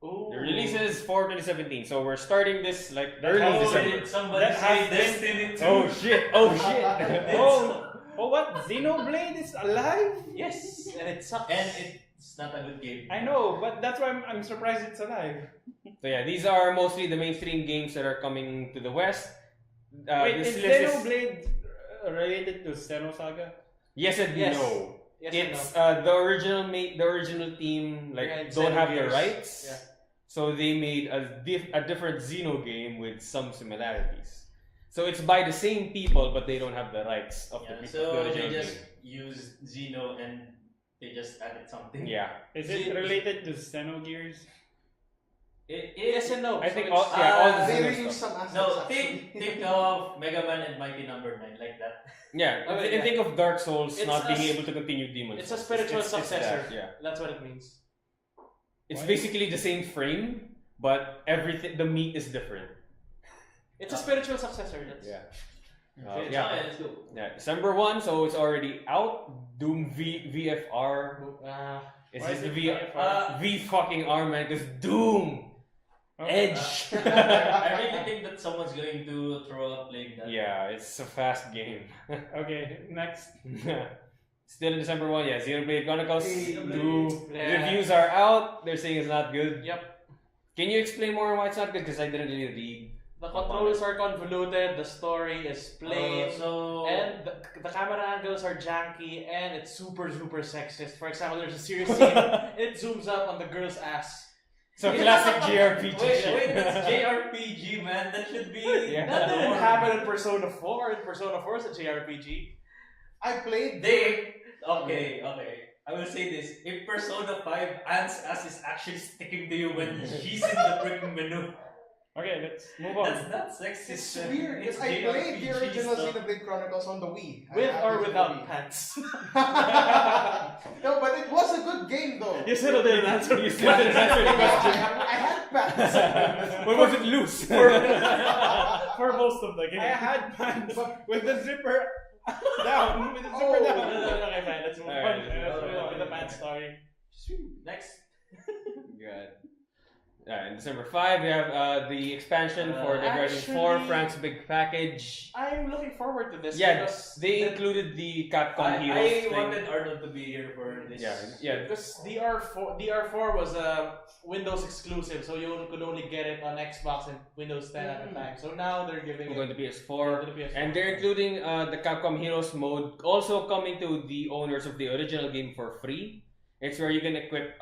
Ooh. the releases for 2017. So we're starting this like early has December. Did somebody That say has Destiny 2? Oh shit! Oh shit! Oh, what? Xenoblade is alive? Yes, and it sucks. And it's not a good game. I know, but that's why I'm surprised it's alive. So yeah, these are mostly the mainstream games that are coming to the West. Wait, This is list is Xenoblade related to Xenosaga? yes and Yes. no. Yes, It's and no. the original team like Behind don't have the Xenogears. rights, Yeah. so they made a different Xeno game with some similarities. So it's by the same people, but they don't have the rights of Yeah, the so of the they original just game. use Xeno and they just added something. Yeah, Is it related to Xenogears? Yes and no. I think So all it's- yeah all the They Xeno reuse stuff. some assets. No, actually. think of Mega Man and Mighty Number 9 like that. Yeah, Okay, and think of Dark Souls It's not a being s- able to continue Demon It's a Souls. spiritual It's successor. that, yeah, That's what it means. it's Why? basically the same frame, but everything the meat is different. It's a spiritual successor. That's Yeah. Okay, Yeah. fine, let's go. Yeah, December 1, so it's already out. Doom VFR. It's Why just is the it V fucking R, man, because Doom! Okay. Edge! I really think that someone's going to throw up playing that. Yeah, it's a fast game. Okay, next. Still in December 1, yeah, Xenoblade Chronicles Xenoblade. 2. Yeah. Reviews are out, they're saying it's not good. Yep. Can you explain more on why it's not good? Because I didn't really read. The controls are convoluted, the story is plain, So and the camera angles are janky, and it's super sexist. For example, there's a serious scene, it zooms up on the girl's ass. So classic JRPG wait, shit. that's JRPG, man. That should be. Yeah. That didn't happen in Persona 4. In Persona 4 is a JRPG. I played. Okay. I will say this: if Persona 5 Anne's ass is actually sticking to you when she's in the freaking menu, Okay, let's move on. that's not sexist. It's weird It's because I played the JRPG original stuff. Xenoblade Chronicles on the Wii. I With have or it on the without Wii. pants. No, but it was a good game though. You still didn't answer. You still didn't answer the I question. had pants. When was it loose? For most of the game. I had pants with the zipper down. With the zipper Oh. down. Okay, fine. Let's move Alright, on. let's Let's move move on. on with the pants story. Next. God. In December 5, we have the expansion for Dead Rising 4, actually- Frank's Big Package. I'm looking forward to this. Yeah, because they included the Capcom Heroes I thing. wanted Arnold to be here for this. Yeah. Because DR4 was a Windows exclusive, so you could only get it on Xbox and Windows 10 at the time. So now they're giving We're it going to PS4. to the PS4. And they're including the Capcom Heroes mode, also coming to the owners of the original game for free. It's where you can equip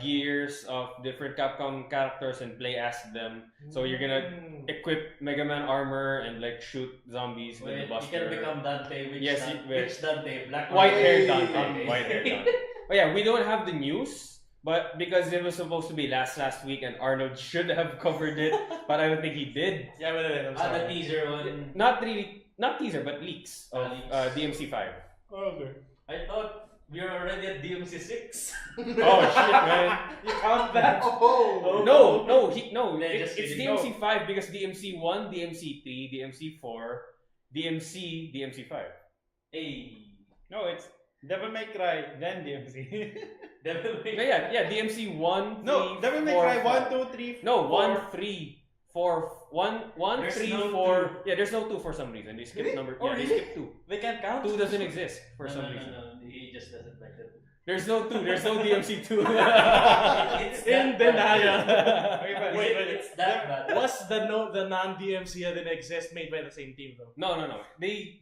gears of different Capcom characters and play as them. So you're gonna equip Mega Man armor and like shoot zombies with the Wait, you Buster. can become Dante. Yes, Which Dante? Black White hair Dante. Dante. White hair Dante. But yeah, we don't have the news, but because it was supposed to be last week and Arnold should have covered it, but I don't think he did. Yeah, but I'm The sorry. teaser one. Not teaser, but leaks of Leaks. DMC5. Okay. I thought we were already at DMC 6. Oh shit, man! You count that? Oh. No, Yeah, it's just kidding. DMC5 because DMC1, DMC3, DMC4, DMC5. Hey. No, it's Devil May Cry, then DMC. Devil May Yeah, DMC1, no, 3, Devil May 4, Cry 1, 5. 2, 3, No, 4. 1, 3, 4, 1, There's 3, no 4. Yeah, there's no 2 for some reason. They skipped number. Oh, Yeah, they really? skipped 2. They can't count? 2 doesn't exist for No, some no, reason. no. He just doesn't like that. There's no 2. There's no DMC2. It's In that bad. denial. Wait, It's that bad. Was the non-DMC that didn't exist made by the same team though? No. They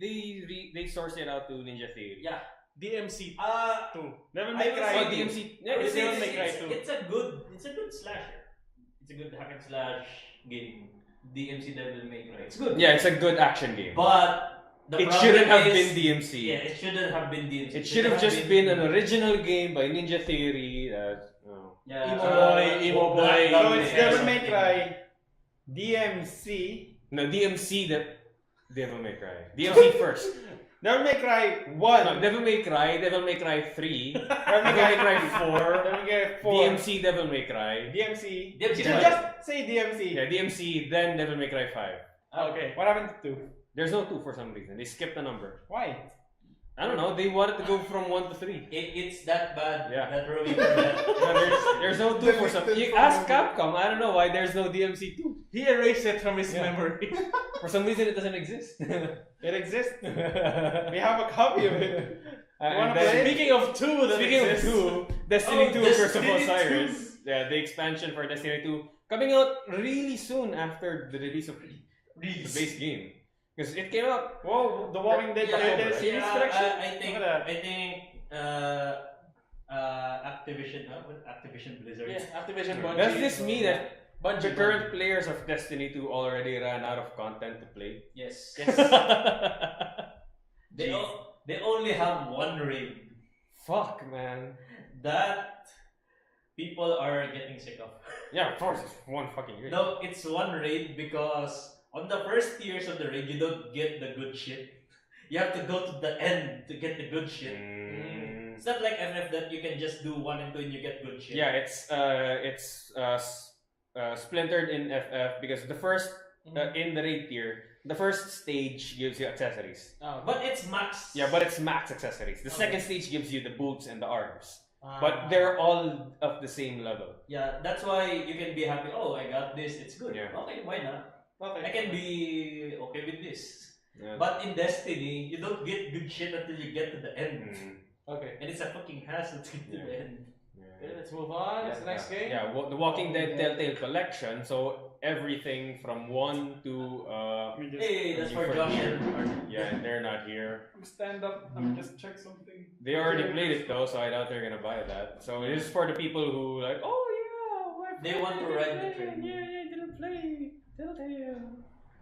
sourced it out to Ninja Theory. Yeah. DMC 2. Devil May I Cry. Oh, 2. DMC. Yeah, It's, it's Devil it's, May Cry it's, 2. it's a good slasher. It's a good hack and slash game. DMC Devil May Cry. It's good. Yeah, it's a good action game. But the It problem shouldn't have is- been DMC. Yeah, it shouldn't have been DMC. It should have just been an original game by Ninja Theory. Yeah, Emo boy. Black So Dante it's or Devil May something. Cry, DMC, No, DMC that Devil May Cry. DMC first. Devil May Cry 1, No, Devil May Cry 3, Devil Devil May May Cry Cry 4, Devil May Cry 4, DMC Devil May Cry. DMC. DMC You first. just say DMC. Yeah, DMC, then Devil May Cry 5. Okay, what happened to 2? There's no 2 for some reason. They skipped the number. Why? I don't know. They wanted to go from 1 to 3. It's that bad. Yeah. That really bad. No, there's no 2 for some. You ask Capcom. I don't know why there's no DMC 2. He erased it from his Yeah. memory. For some reason, it doesn't exist. It exists. We have a copy of it. And play then, it? Speaking of two that speaking of exists, 2, Destiny 2 Curse of Destiny 2. Osiris. Yeah, the expansion for Destiny 2 coming out really soon after the release of the base game. Because it came out. Whoa, The Walking Dead Yeah, series Yeah, collection? I think Look at that. Activision Blizzard. yeah, Activision Bungie. Does this mean that Bungie, the current players of Destiny 2 already ran out of content to play? Yes. Yes. They only have one raid Fuck, man. that people are getting sick of. Yeah, of course, it's one fucking raid. No, it's one raid because on the first tiers of the raid you don't get the good shit. You have to go to the end to get the good shit. Mm. It's not like FF that you can just do 1 and 2 and you get good shit. Yeah, it's splintered in FF because the first in the raid tier, the first stage gives you accessories. Oh, But it's max. Yeah, but it's max accessories. The Okay. second stage gives you the boots and the arms, Ah. but they're all of the same level. Yeah, that's why you can be happy. Oh, I got this. It's good. Yeah. Okay, why not? okay. I can be okay with this. Yeah. But in Destiny, you don't get good shit until you get to the end. Mm. Okay. And it's a fucking hassle to get to the Yeah. end. Okay, let's move on. What's the next game? Yeah, The Walking Dead Telltale Collection. So everything from 1 to Let me just Hey, that's You for for Josh here. and Arnold. yeah, and they're not here. stand up and just check something. They already played it though, so I doubt they're gonna buy that. So it is for the people who like, oh yeah, my They friend want to didn't ride the play. train. Yeah, didn't play Telltale.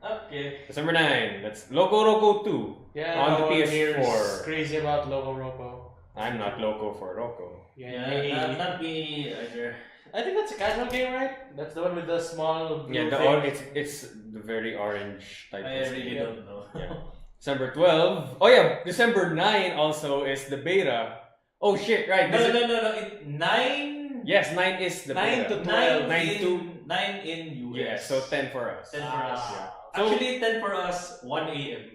Okay. December 9, that's Loco Roco 2 Yeah, on no the one here is PS4. crazy about Loco Roco. I'm not Loco for Roco. Yeah, not me either. I think that's a casual game, right? That's the one with the small blue Yeah, thing. it's the very orange type. I of really game. don't know. Yeah. December 12. Oh yeah, December 9 also is the beta. Oh shit, right. No, this no, is- no, no. 9. Yes, 9 is the 9 beta. to 12. 9 in, to 9 in US. yeah, so 10 for us. 10 for us. Yeah. Actually, 10 for us, 1 a.m.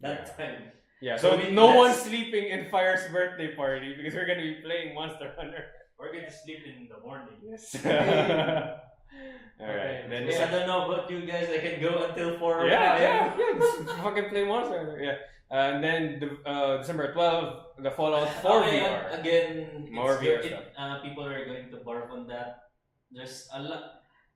That time. Yeah, so So no that's- one's sleeping in Fire's birthday party because we're gonna be playing Monster Hunter. We're going to sleep in the morning. Yes. Alright. Then Because I don't know about you guys, I can go until 4 yeah. Just fucking play Monster. Yeah. And then December 12th, the Fallout 4 VR. Again, More VR stuff. people are going to barf on that. There's a lot.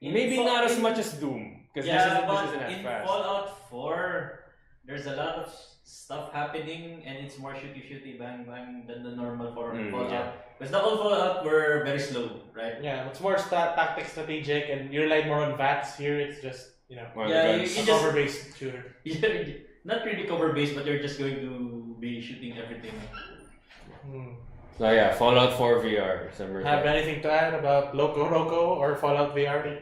Maybe not as much as Doom, because this isn't as in fast. Fallout 4, there's a lot of stuff happening, and it's more shooty bang bang than the normal Fallout. Yeah. Because the old Fallout were very slow, right? Yeah, it's more tactic strategic, and you rely more on VATS. Here, it's just Well, Yeah, the you guns. a just- cover-based shooter. Not really cover based, but you're just going to be shooting everything. So yeah, Fallout 4 VR, December Have 12th. anything to add about Loco Roco or Fallout VR?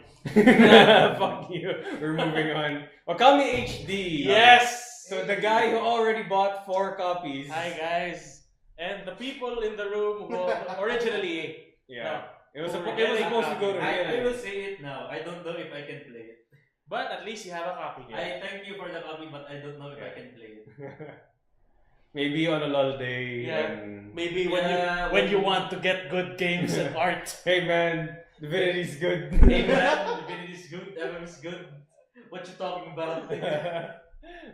Fuck you. We're moving on. Wakami HD. Yes. So the guy who already bought 4 copies. Hi guys, and the people in the room who originally Yeah. It was, Who were it was getting supposed to go to I real. will say it now. I don't know if I can play it. but at least you have a copy. I thank you for the copy, but I don't know if I can play it. Maybe on a lull day. Yeah. When... Maybe Yeah, when you when- want to get good games and art. Hey man, Divinity's good. Hey man, Divinity is good, MM is good. What you talking about?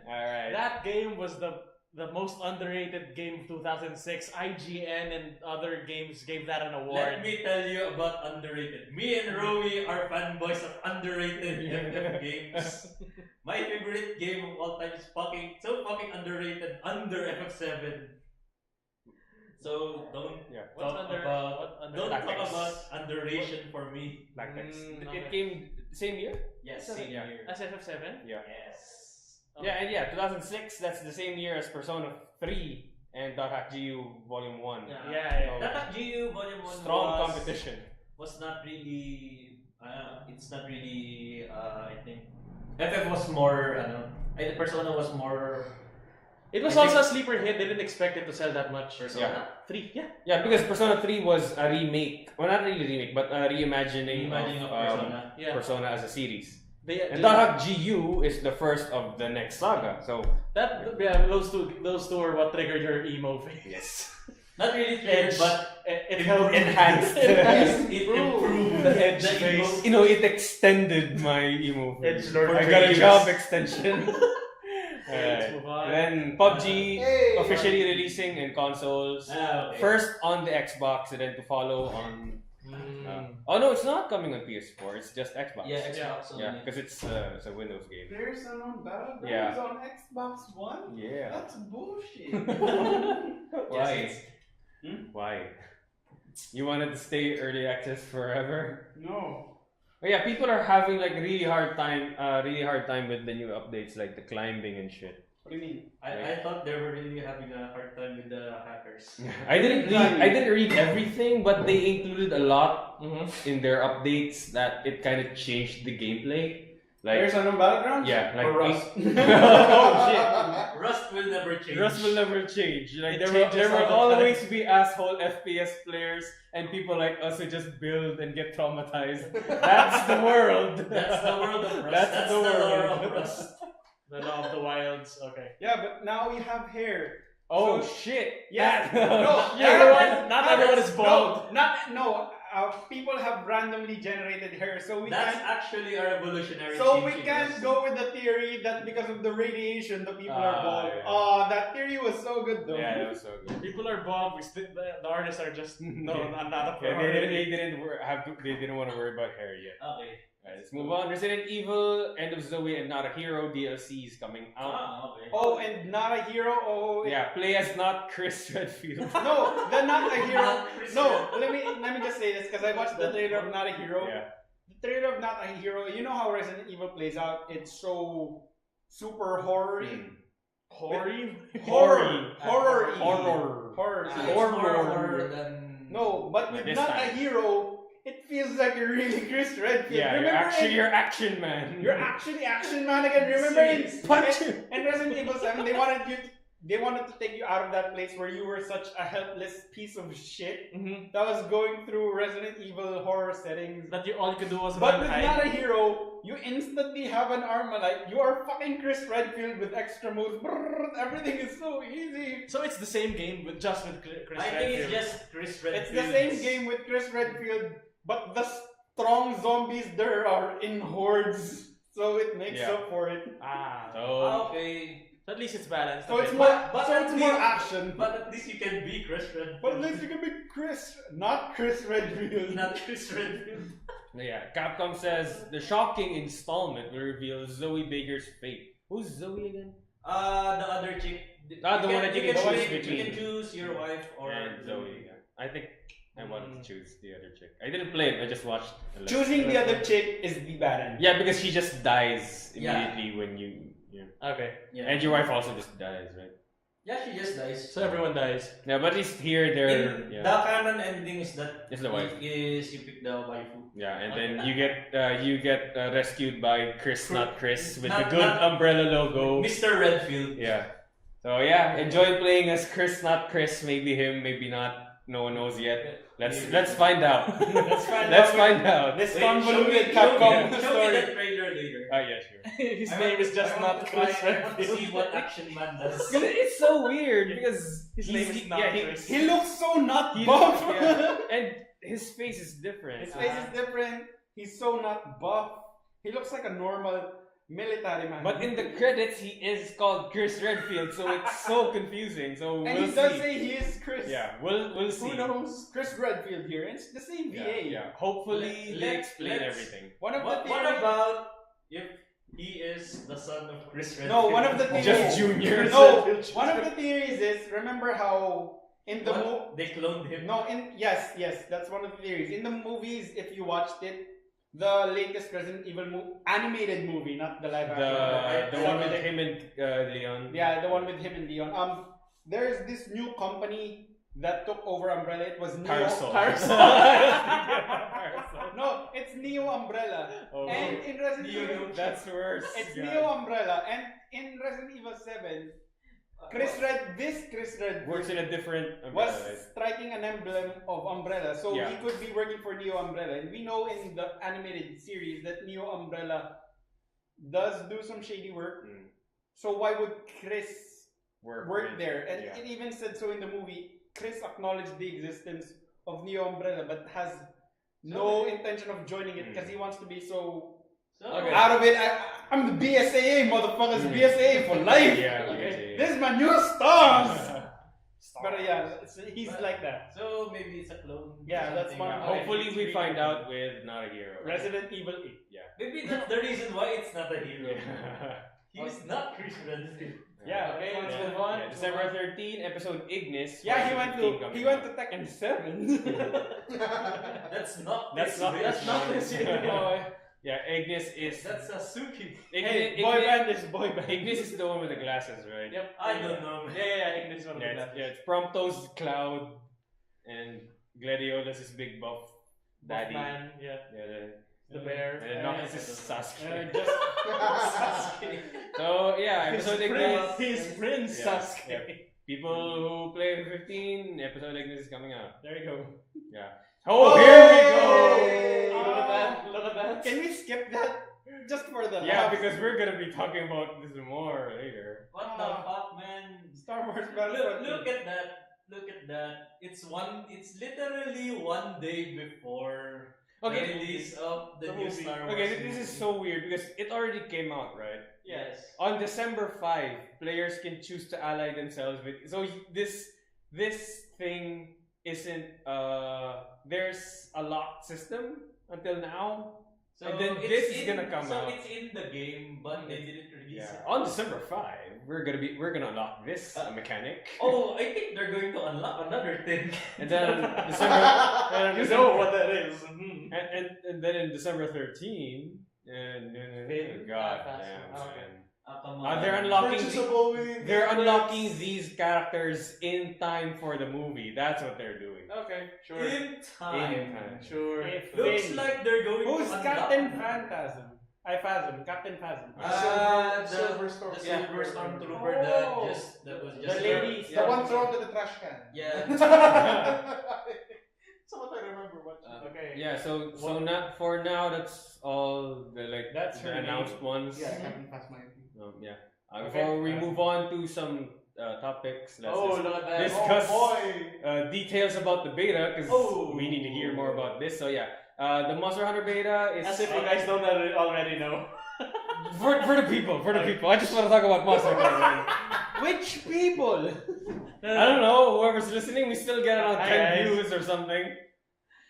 Alright. That game was the most underrated game of 2006. IGN and other games gave that an award. Let me tell you about underrated. Me and Rowie are fanboys of underrated FF games. My favorite game of all time is fucking underrated under FF7. So don't What's talk under- about what under don't talk Tactics? about underration for me. Black text. okay. It came same year? Yes, That's same yeah. year. That's FF7? Yeah. Yes. Yeah, and yeah, 2006, that's the same year as Persona 3 and .GU Volume 1. Yeah. That GU Volume 1 Strong competition. was not really it's not really I think FF was more I think Persona was more It was I also a sleeper hit. They didn't expect it to sell that much. Persona. 3, yeah. Yeah, because Persona 3 was a remake. Well, not really remake, but a reimagining Reimagining of Persona. Yeah. Persona as a series. They, And .GU is the first of the next saga. So those two are what triggered your emo phase. yes, Not really triggered, but it helped enhanced. it improved The edge the phase. emo- you know, it extended my emo phase. Edgelord I got a phase. job extension. Let's move on. Then PUBG Hey! officially releasing in consoles. Okay. First on the Xbox, and then to follow on. Oh no, it's not coming on PS4. It's just Xbox. Yeah, Xbox only. Yeah, because it's a Windows game. There's unknown battlegrounds Yeah. on Xbox One? Yeah. That's bullshit. Why? Why? You wanted to stay early access forever? No. But yeah, people are having like really hard time with the new updates, like the climbing and shit. What do you mean? I thought they were really having a hard time with the hackers. I didn't read everything, but they included a lot in their updates that it kind of changed the gameplay. Like There's unknown battlegrounds? yeah, like Or Rust. oh shit. Rust will never change. Rust will never change. Like It there changes will all the always be asshole FPS players and people like us who just build and get traumatized. That's the world. That's the world of Rust. That's the lore world. of Rust. The Law of the Wilds. Okay. Yeah, but now we have hair. Oh So- shit! Yeah. no, Not everyone is bald. People have randomly generated hair, so we That's can't. actually a revolutionary So change we in can't Rust. go with the theory that because of the radiation, the people are bald. yeah. Oh, that theory was so good though. Yeah, that was so good. People are bald. The artists are just not a Yeah, priority. they didn't want to worry about hair yet. Okay. Alright, let's move on. Resident Evil, End of Zoe, and Not a Hero DLC is coming out. Okay. Oh, and not a hero. Oh, Yeah, play as not Chris Redfield. No, the not a hero. Not Chris No, let me just say this because I watched the trailer of Not a Hero. Yeah. The trailer of Not a Hero. You know how Resident Evil plays out? It's so super horror-y. Hoary? Horror. Horror. Horror. It's See, more Horror. horror than No, but with This Not time. a Hero, it feels like a really Chris Redfield. Yeah, Remember you're action man. you're actually action man again. Remember in Punch in Resident Evil 7, they wanted you they wanted to take you out of that place where you were such a helpless piece of shit Mm-hmm. that was going through Resident Evil horror settings. That all you could do was But run with hide. Not a Hero, you instantly have an Armalite. You are fucking Chris Redfield with extra moves. Brrr, everything is so easy. So it's the same game, but just with Chris I think Redfield. it's just Chris Redfield. It's the same game with Chris Redfield, but the strong zombies there are in hordes. So it makes Yeah. up for it. So Okay. So at least it's balanced. So a it's bit. more, But so at it's more least- action. But at least you can be Chris Redfield. But at least you can be not Chris Redfield. Not Chris Redfield. yeah, Capcom says the shocking installment will reveal Zoe Baker's fate. Who's Zoe again? The other chick. The one that you can choose between. You can choose your wife or And Zoe. Yeah. I think I wanted to choose the other chick. I didn't play it. I just watched. Choosing the other chick is the bad end. Yeah, because she just dies Yeah. immediately when you. Yeah. Okay. Yeah. And your wife also just dies, right? Yeah, she just dies. So everyone dies. Yeah, but at least here they're. In Yeah. the canon ending is that It's the wife. is you pick the waifu. Yeah, and then you get rescued by Chris, not Chris, with the Not- good not- umbrella logo. Mr. Redfield. Yeah. So yeah, enjoy playing as Chris, not Chris. Maybe him, maybe not. No one knows yet. Let's find out. Let's find out. This Wait, convoluted show Capcom me story. that trailer later. Yeah, sure. His name is just not Chris I want to see Redfield. what Action Man does. It's so weird because His he's- name is not yeah, Chris. He looks so not he- buff. yeah, and his face is different. His face is different. He's so not buff. He looks like a normal military man. But in the credits, he is called Chris Redfield, so it's so confusing. So and we'll he does see. say he is Chris. Yeah, we'll see. Who knows? Chris Redfield here. It's the same Yeah, VA. yeah. Hopefully they explain let's- everything. One of What the theories. about if he is the son of Chris Redfield? No, one of the theories. Just Junior. No, one of the theories is remember how in the What? They cloned him. no in yes that's one of the theories. In the movies, if you watched it, the latest Resident Evil animated movie, not the live action. The one with him and Leon. Yeah, the one with him and Leon. There's this new company that took over Umbrella. It was Neo. Parasol. No, it's Neo Umbrella. Oh. And in Resident Evil, That's worse. it's God. Neo Umbrella. And in Resident Evil 7, Chris Red Works in a different was umbrella, right? striking an emblem of Umbrella, so Yeah. he could be working for Neo Umbrella. And we know in the animated series that Neo Umbrella does do some shady work. Mm. So why would Chris work with- there? And yeah. it even said so in the movie. Chris acknowledged the existence of Neo Umbrella, but has no intention of joining it because he wants to be so Okay. out of it. I'm the BSAA, motherfuckers. BSAA for life. Yeah, Okay? BSAA. This is my new stars. But yeah, he's But- like that. So maybe it's a clone. Yeah, or that's something. one- Okay. Hopefully we find out with Not a Hero. Resident Evil 8. Maybe that's the reason why it's not a hero. Yeah. He's not Chris Redfield. Yeah, Okay, let's Yeah. move on. Yeah, December 13, episode Ignis. Yeah, he 15 went coming to out. Tekken 7. That's not. That's not Chris that's not Redfield. this year. Yeah, Ignis is That's Sasuke. Hey, Ignis, boy band is boy band. Ignis is the one with the glasses, right? Yep. I don't know. Yeah, English one of Yeah, the it's Prompto's Cloud and Gladiolus is Big Buff Daddy. Man, yeah. Yeah, The bear. and then Knuckles is Sasuke. Just Sasuke. So yeah, episode Ignis. His prince Yeah, Sasuke. yeah. People who play 15, episode Ignis is coming out. There you go. Yeah. Oh, here we Hey! go! Look at that. Look at that. Can we skip that just for the Yeah, laughs? because we're gonna be talking about this more later. What the fuck, man? Star Wars Look, Battlefront. look at that. Look at that. It's literally one day before the Okay. release of the The new movie. Star Wars. Okay, this is movie. so weird because it already came out, right? Yes. On December 5, players can choose to ally themselves with. So this thing isn't. There's a locked system until now. So And then it's this is gonna come so out. it's in the game, but they didn't release Yeah. it. On December 5, we're gonna unlock this mechanic, Oh, I think they're going to unlock another thing. and then December. You know what that is. Mhm. And then in December 13, and God Fast. damn, Okay. man. Come on. They're unlocking. Purchasable within They're Game unlocking Pass. these characters in time for the movie. That's what they're doing. Okay, sure. In time. In time. Sure. If Looks Finn. like they're going Who's to unlock Captain another. Phantasm? Captain Phasm. Silver The Storm. Silver Stormtrooper Oh. that was The just lady. The one thrown to the trash can. Yeah. That's what I remember watching. Okay. Yeah, so not for now. That's all the That's the her announced name. ones. Yeah, Captain Phasma. Yeah. Okay. Before we move on to some topics, let's Look at that. discuss boy. details about the beta because Oh. we need to hear more about this. So yeah, the Monster Hunter beta is As if you guys don't already know. for the people. I just want to talk about Monster Hunter. Man. Which people? I don't know. Whoever's listening, we still get around Hi, 10 guys. views or something.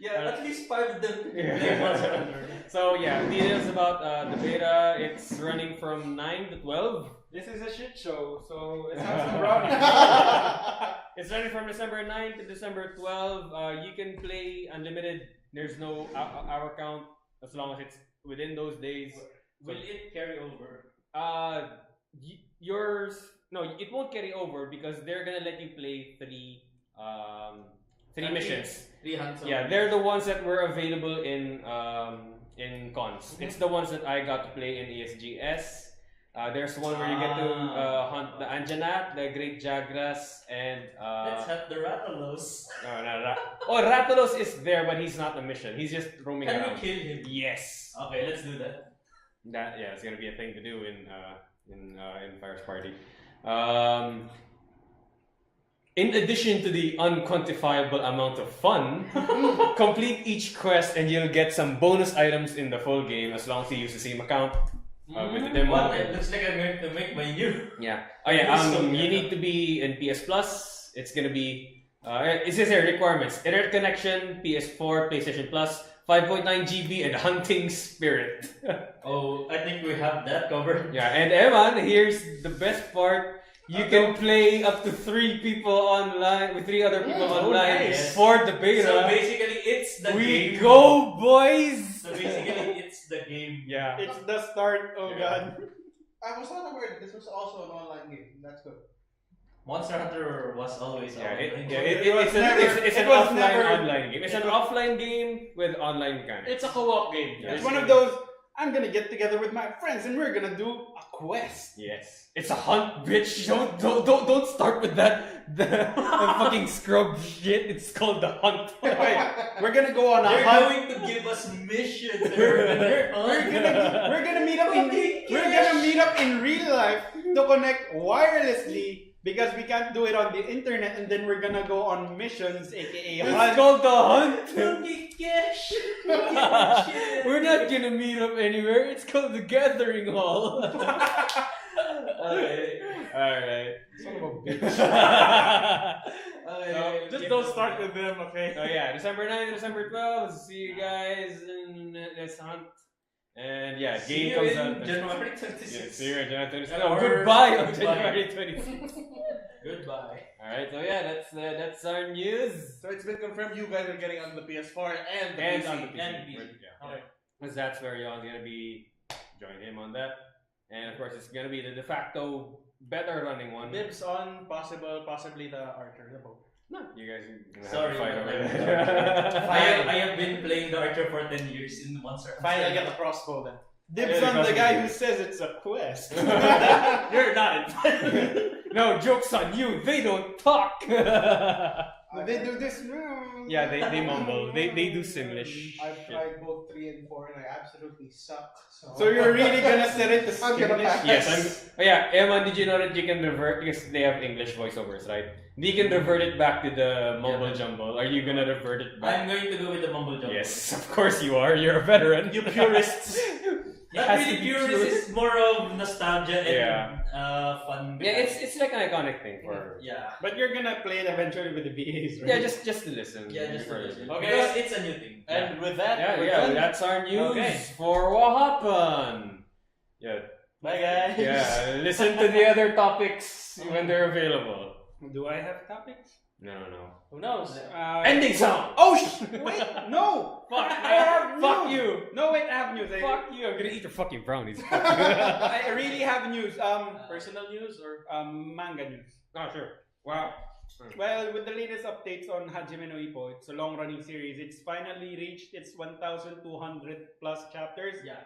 Yeah, at least 5 of them Yeah. play Monster Hunter. So yeah, details about the beta. It's running from 9 to 12. This is a shit show, so it's not some brownie. It's running from December 9 to December 12. You can play unlimited. There's no hour count as long as it's within those days. Will it carry over? Yours no, it won't carry over because they're gonna let you play three missions. 3 hunts. Yeah, they're the ones that were available in cons. It's the ones that I got to play in ESGS. There's one where you get to hunt the Anjanat, the Great Jagras, and Let's have the Rathalos. Rathalos is there, but he's not a mission. He's just roaming Can around. we kill him? Yes. Okay, let's do that. It's gonna be a thing to do in Fire's Party. In addition to the unquantifiable amount of fun, complete each quest and you'll get some bonus items in the full game as long as you use the same account with the demo. What? It looks like I'm going to make my new. Yeah. Oh yeah. You need to be in PS Plus. It's gonna be. It says here requirements: internet connection, PS4, PlayStation Plus, 5.9 GB, and hunting spirit. Oh, I think we have that covered. Yeah. And Evan, here's the best part. You can play up to 3 people online with 3 other people online nice. for the beta. So basically, it's the game. We go, boys! So basically, it's the game. Yeah. It's the start. Oh Yeah. god. I was not aware that this was also an online game. That's good. Monster Hunter was always Yeah, online. it's an it was offline never- online game. It's an offline game with online mechanics. It's a co-op game. Yeah. It's one of those. I'm gonna get together with my friends and we're gonna do a quest. Yes. It's a hunt, bitch. Don't start with that the fucking scrub shit. It's called the hunt. Wait, we're gonna go on a They're hunt. going to give us missions. We're gonna meet up in real life to connect wirelessly because we can't do it on the internet, and then we're gonna go on missions, aka It's hunt. called the hunt. We're We're not gonna meet up anywhere. It's called the gathering hall. Okay. Alright. Son of a bitch. Okay. Just don't start with them, okay? Oh yeah, December 9th to December 12th. See you guys in this hunt. And yeah, See game you comes in out. January Yeah, 26th. see you in January 26th. Or Oh, goodbye on goodbye. January 26th. Goodbye. Alright, so yeah, that's our news. So it's been confirmed you guys are getting on the PS4 and the And PC. on the PC. and PC. Yeah. Okay. Because that's where y'all's gonna be. Join him on that. And of course, it's gonna be the de facto better running one. Dibs on possibly the Archer, the bow. No, you guys are gonna Sorry, have a fight but over I'm there. I have been playing the Archer for 10 years in Monster Hunter. Fine, I get the crossbow then. Dibs Yeah, on the because- guy who says it's a quest. You're not. No, joke's on you. They don't talk. They do this. Yeah, they mumble. They do Simlish. I've shit. tried both 3 and 4 and I absolutely sucked. So you're really gonna set it to I'm gonna English? pass. Yes, oh yeah, Emma, did you know that you can revert because they have English voiceovers, right? You can revert it back to the mumble jumble. Are you gonna revert it back? I'm going to go with the Mumble Jumble. Yes, of course you are. You're a veteran. You purists. Not Has really to be pure, true. this is more of nostalgia and Yeah. fun. Yeah, it's like an iconic thing for. Yeah. But you're gonna play it eventually with the VAs, right? Yeah, just to listen. Yeah, just For- listen. Okay. Because it's a new thing. And with that, Yeah, we're yeah, done. that's our news Okay. for what happened. Yeah, Bye guys. yeah. Listen to the other topics when they're available. Do I have topics? No. Who knows? Ending song. Oh wait, no! Fuck, I have fuck news. you. No, wait, I have news. Fuck you. I'm gonna eat your fucking brownies. I really have news. Personal news or Manga news. Oh sure. Wow. Well, with the latest updates on Hajime no Ippo, it's a long-running series. It's finally reached its 1,200 plus chapters. Yeah.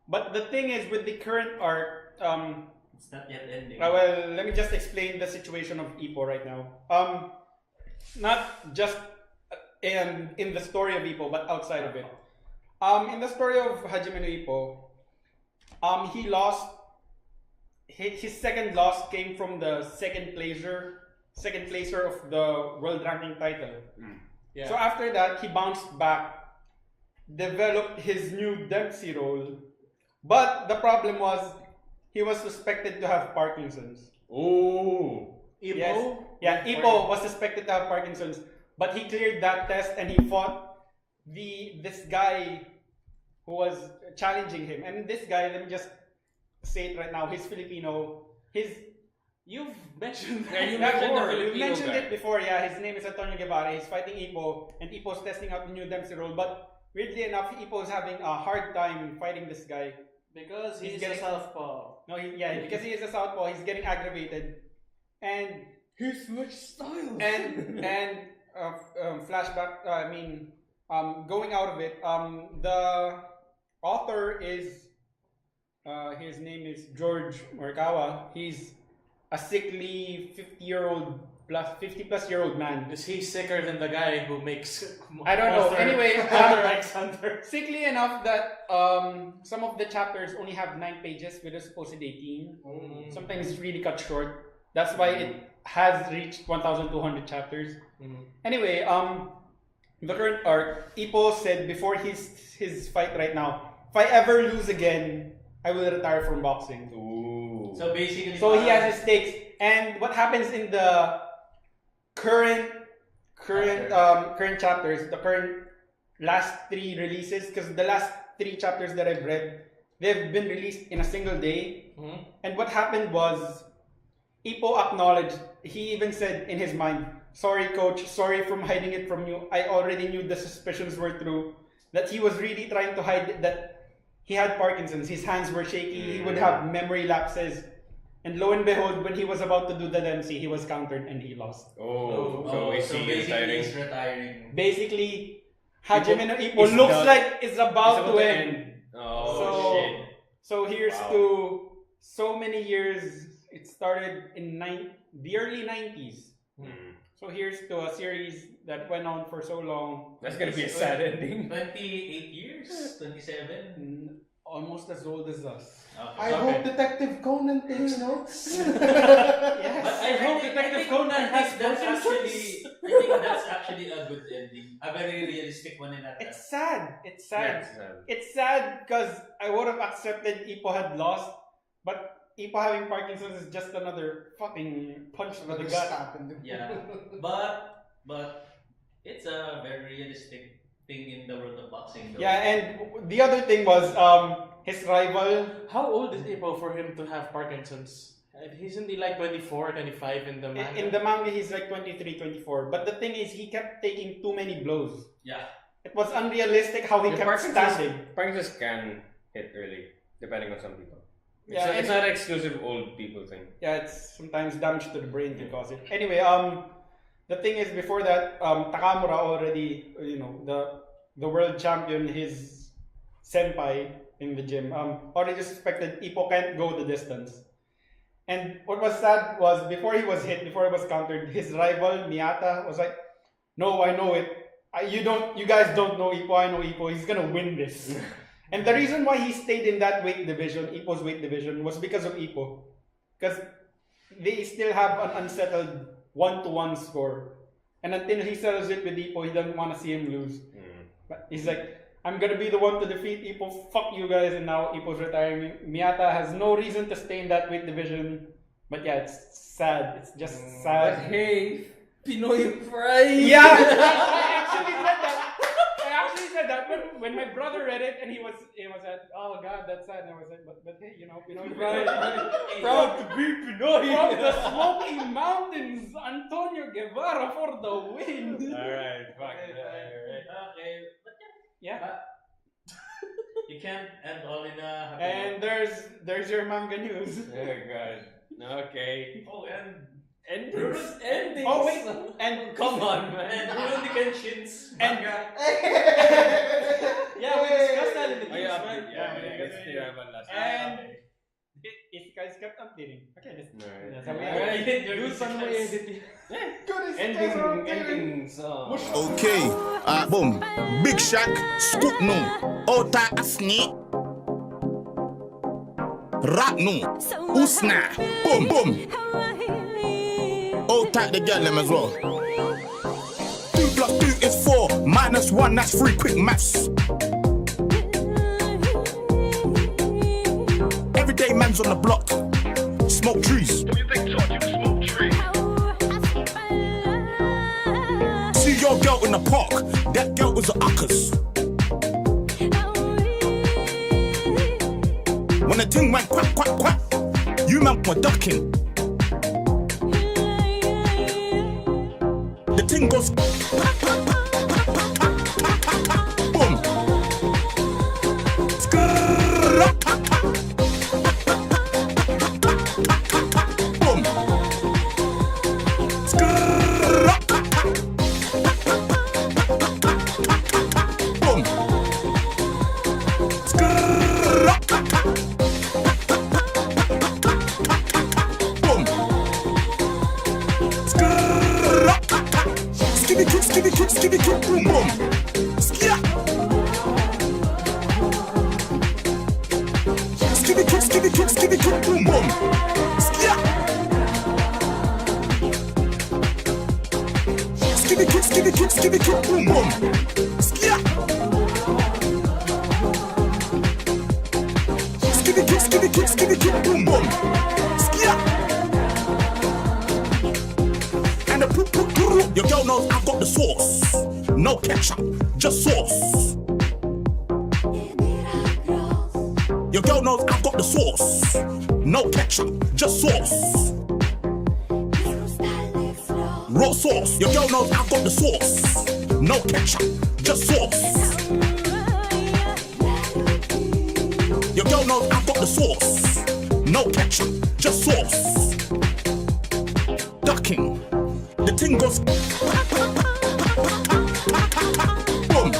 But the thing is, with the current arc, It's not yet ending. well, let me just explain the situation of Ippo right now. Not just in the story of Ippo, but outside of it. In the story of Hajime no Ippo, he lost. His second loss came from the second placer of the world ranking title. Yeah. So after that, he bounced back, developed his new Dempsey role, but the problem was he was suspected to have Parkinson's. Oh. Ippo? Yes. Yeah, Ippo was suspected to have Parkinson's, but he cleared that test and he fought this guy who was challenging him. And this guy, let me just say it right now, he's Filipino. You've mentioned Yeah, you that mentioned before. the Filipino We mentioned guy. it before, yeah. His name is Antonio Guevara. He's fighting Ippo, and Ippo's testing out the new Dempsey role. But weirdly enough, Ippo's having a hard time fighting this guy. Because He's he's getting- a southpaw. No, because he is a southpaw, he's getting aggravated, and He switched styles. and flashback. Going out of it. The author is his name is George Morikawa. He's a sickly 50-plus-year-old man. Is he sicker than the guy who makes I don't know. Anyway, Hunter x Hunter. sickly enough that some of the chapters only have 9 pages with a supposed 18. Sometimes it's really cut short. That's why it has reached 1,200 chapters. Anyway, the current arc, Ippo said before his fight right now, if I ever lose again, I will retire from boxing. Ooh. So basically, So he has his stakes. And what happens in the current chapters, the current last 3 releases, because the last 3 chapters that I've read, they've been released in a single day. And what happened was, Ippo acknowledged, he even said in his mind, sorry coach, sorry from hiding it from you. I already knew the suspicions were true. That he was really trying to hide that he had Parkinson's. His hands were shaky, he would have memory lapses. And lo and behold, when he was about to do the Dempsey, he was countered and he lost. So is he basically retiring? he's retiring. Basically, Hajime no is Ippo looks done. like it's about to end. Oh shit. So here's Wow. to so many years. It started in the early 90s. So here's to a series that went on for so long. That's gonna be a sad ending. 28 years? 27? Almost as old as us. I hope Detective Conan takes notes. Yes. But I hope Detective Conan has that's actually. I think that's actually a good ending. A very realistic one in that. It's sad. It's sad. Yeah, it's sad. It's sad because I would have accepted Ippo had lost, but Ippo having Parkinson's is just another fucking punch to the Another gut. stab in the- Yeah, but it's a very realistic thing in the world of boxing. Though. Yeah, and the other thing was his rival. How old is Ippo for him to have Parkinson's? Isn't he like 24, 25 in the manga? In the manga, he's like 23, 24. But the thing is, he kept taking too many blows. Yeah. It was unrealistic how he Yeah, kept standing. Parkinson's can hit early, depending on some people. Yeah, It's not an exclusive old people thing. Yeah, it's sometimes damage to the brain can cause it. Anyway, the thing is, before that, Takamura already, the world champion, his senpai in the gym, already suspected Ippo can't go the distance. And what was sad was before he was countered, his rival Miyata was like, "No, I know it. You guys don't know Ippo. I know Ippo. He's gonna win this." And the reason why he stayed in that weight division, Ippo's weight division, was because of Ippo. Because they still have an unsettled 1-1 score. And until he settles it with Ippo, he doesn't want to see him lose. But he's like, I'm gonna be the one to defeat Ippo, fuck you guys, and now Ippo's retiring. Miyata has no reason to stay in that weight division. But yeah, it's sad. It's just sad. Hey, Pinoy pride. Yeah! I actually said that when my brother read it and he was like, oh god, that's sad. And I was like, but hey, Pinoy pride. Proud to be Pinoy. From the Smoky Mountains, Antonio Guevara for the win. Alright, fuck it. Okay, but Yeah. you can't end all in a happy And there's your manga news. Oh god. Okay. Oh, and Endings. endings. Oh wait, and Come on, man. And Rurouni Kenshin's And- manga. Yeah, we discussed that in the Oh, yeah, news, yeah, right? yeah, it's the Raven last week. And it guys kept updating. Okay, let's Alright. Alright. Dude, paano mo i-edit? Ending song. Okay, boom. Big Shack, Scoop no. Ota Asni. Rap no. Usna. Boom, boom. Ota the girl them as well. 2 + 2 is 4. -1, that's 3. Quick maths. Everyday man's on the block. Smoke trees. See your girl in the park. That girl was a uckers. When the thing went quack, quack, quack, you man were ducking. The thing goes boom. Boom. Boom. Skibby kick, boom boom. Skia. Skibby kick, boom boom. Skia. Skibby kick, boom boom. Skia. Skibby kick, boom boom. Skia. And the poop, your girl knows I've got the sauce. No ketchup, just sauce. Your girl knows I've got the sauce. No ketchup, just sauce. Raw sauce. Your girl knows I've got the sauce. No ketchup, just sauce. Your girl knows I've got the sauce. No ketchup, just sauce. Ducking. The thing goes boom. Boom.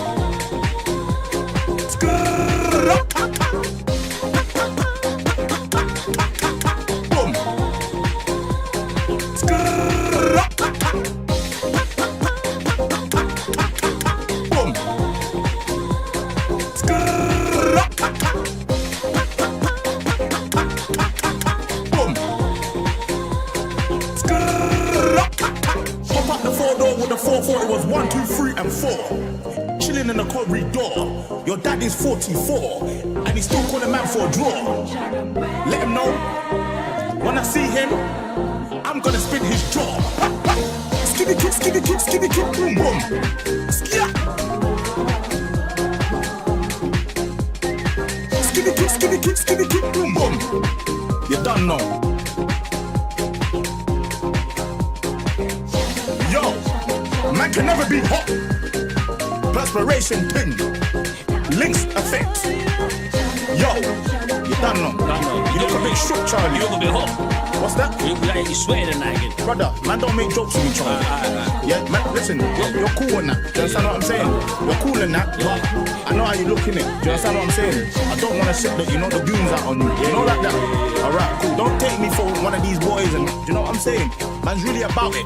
Boom. Pop up the 4-door with the 4-4, it was 1, 2, 3, and 4. Chilling in the corridor. Your dad is 44, and he's still calling man for a draw. Let him know, when I see him, I'm gonna spin his jaw. Skibby kick, boom boom. Skia. Skibby kick, boom boom. You done know. Yo, man can never be hot. Perspiration ping. Links effect. Yo, you done know. You look a bit shook, Charlie. You look a bit hot. What's that? You sweating tonight, again. Brother, man don't make jokes with me, Charlie. Yeah, man, listen, you're cool in that. Do you understand what I'm saying? You're cool in that, but I know how you look in it. Do you understand what I'm saying? I don't want to sit the, the goons out on you. You know like that? Alright, cool. Don't take me for one of these boys and, do you know what I'm saying? Man's really about it.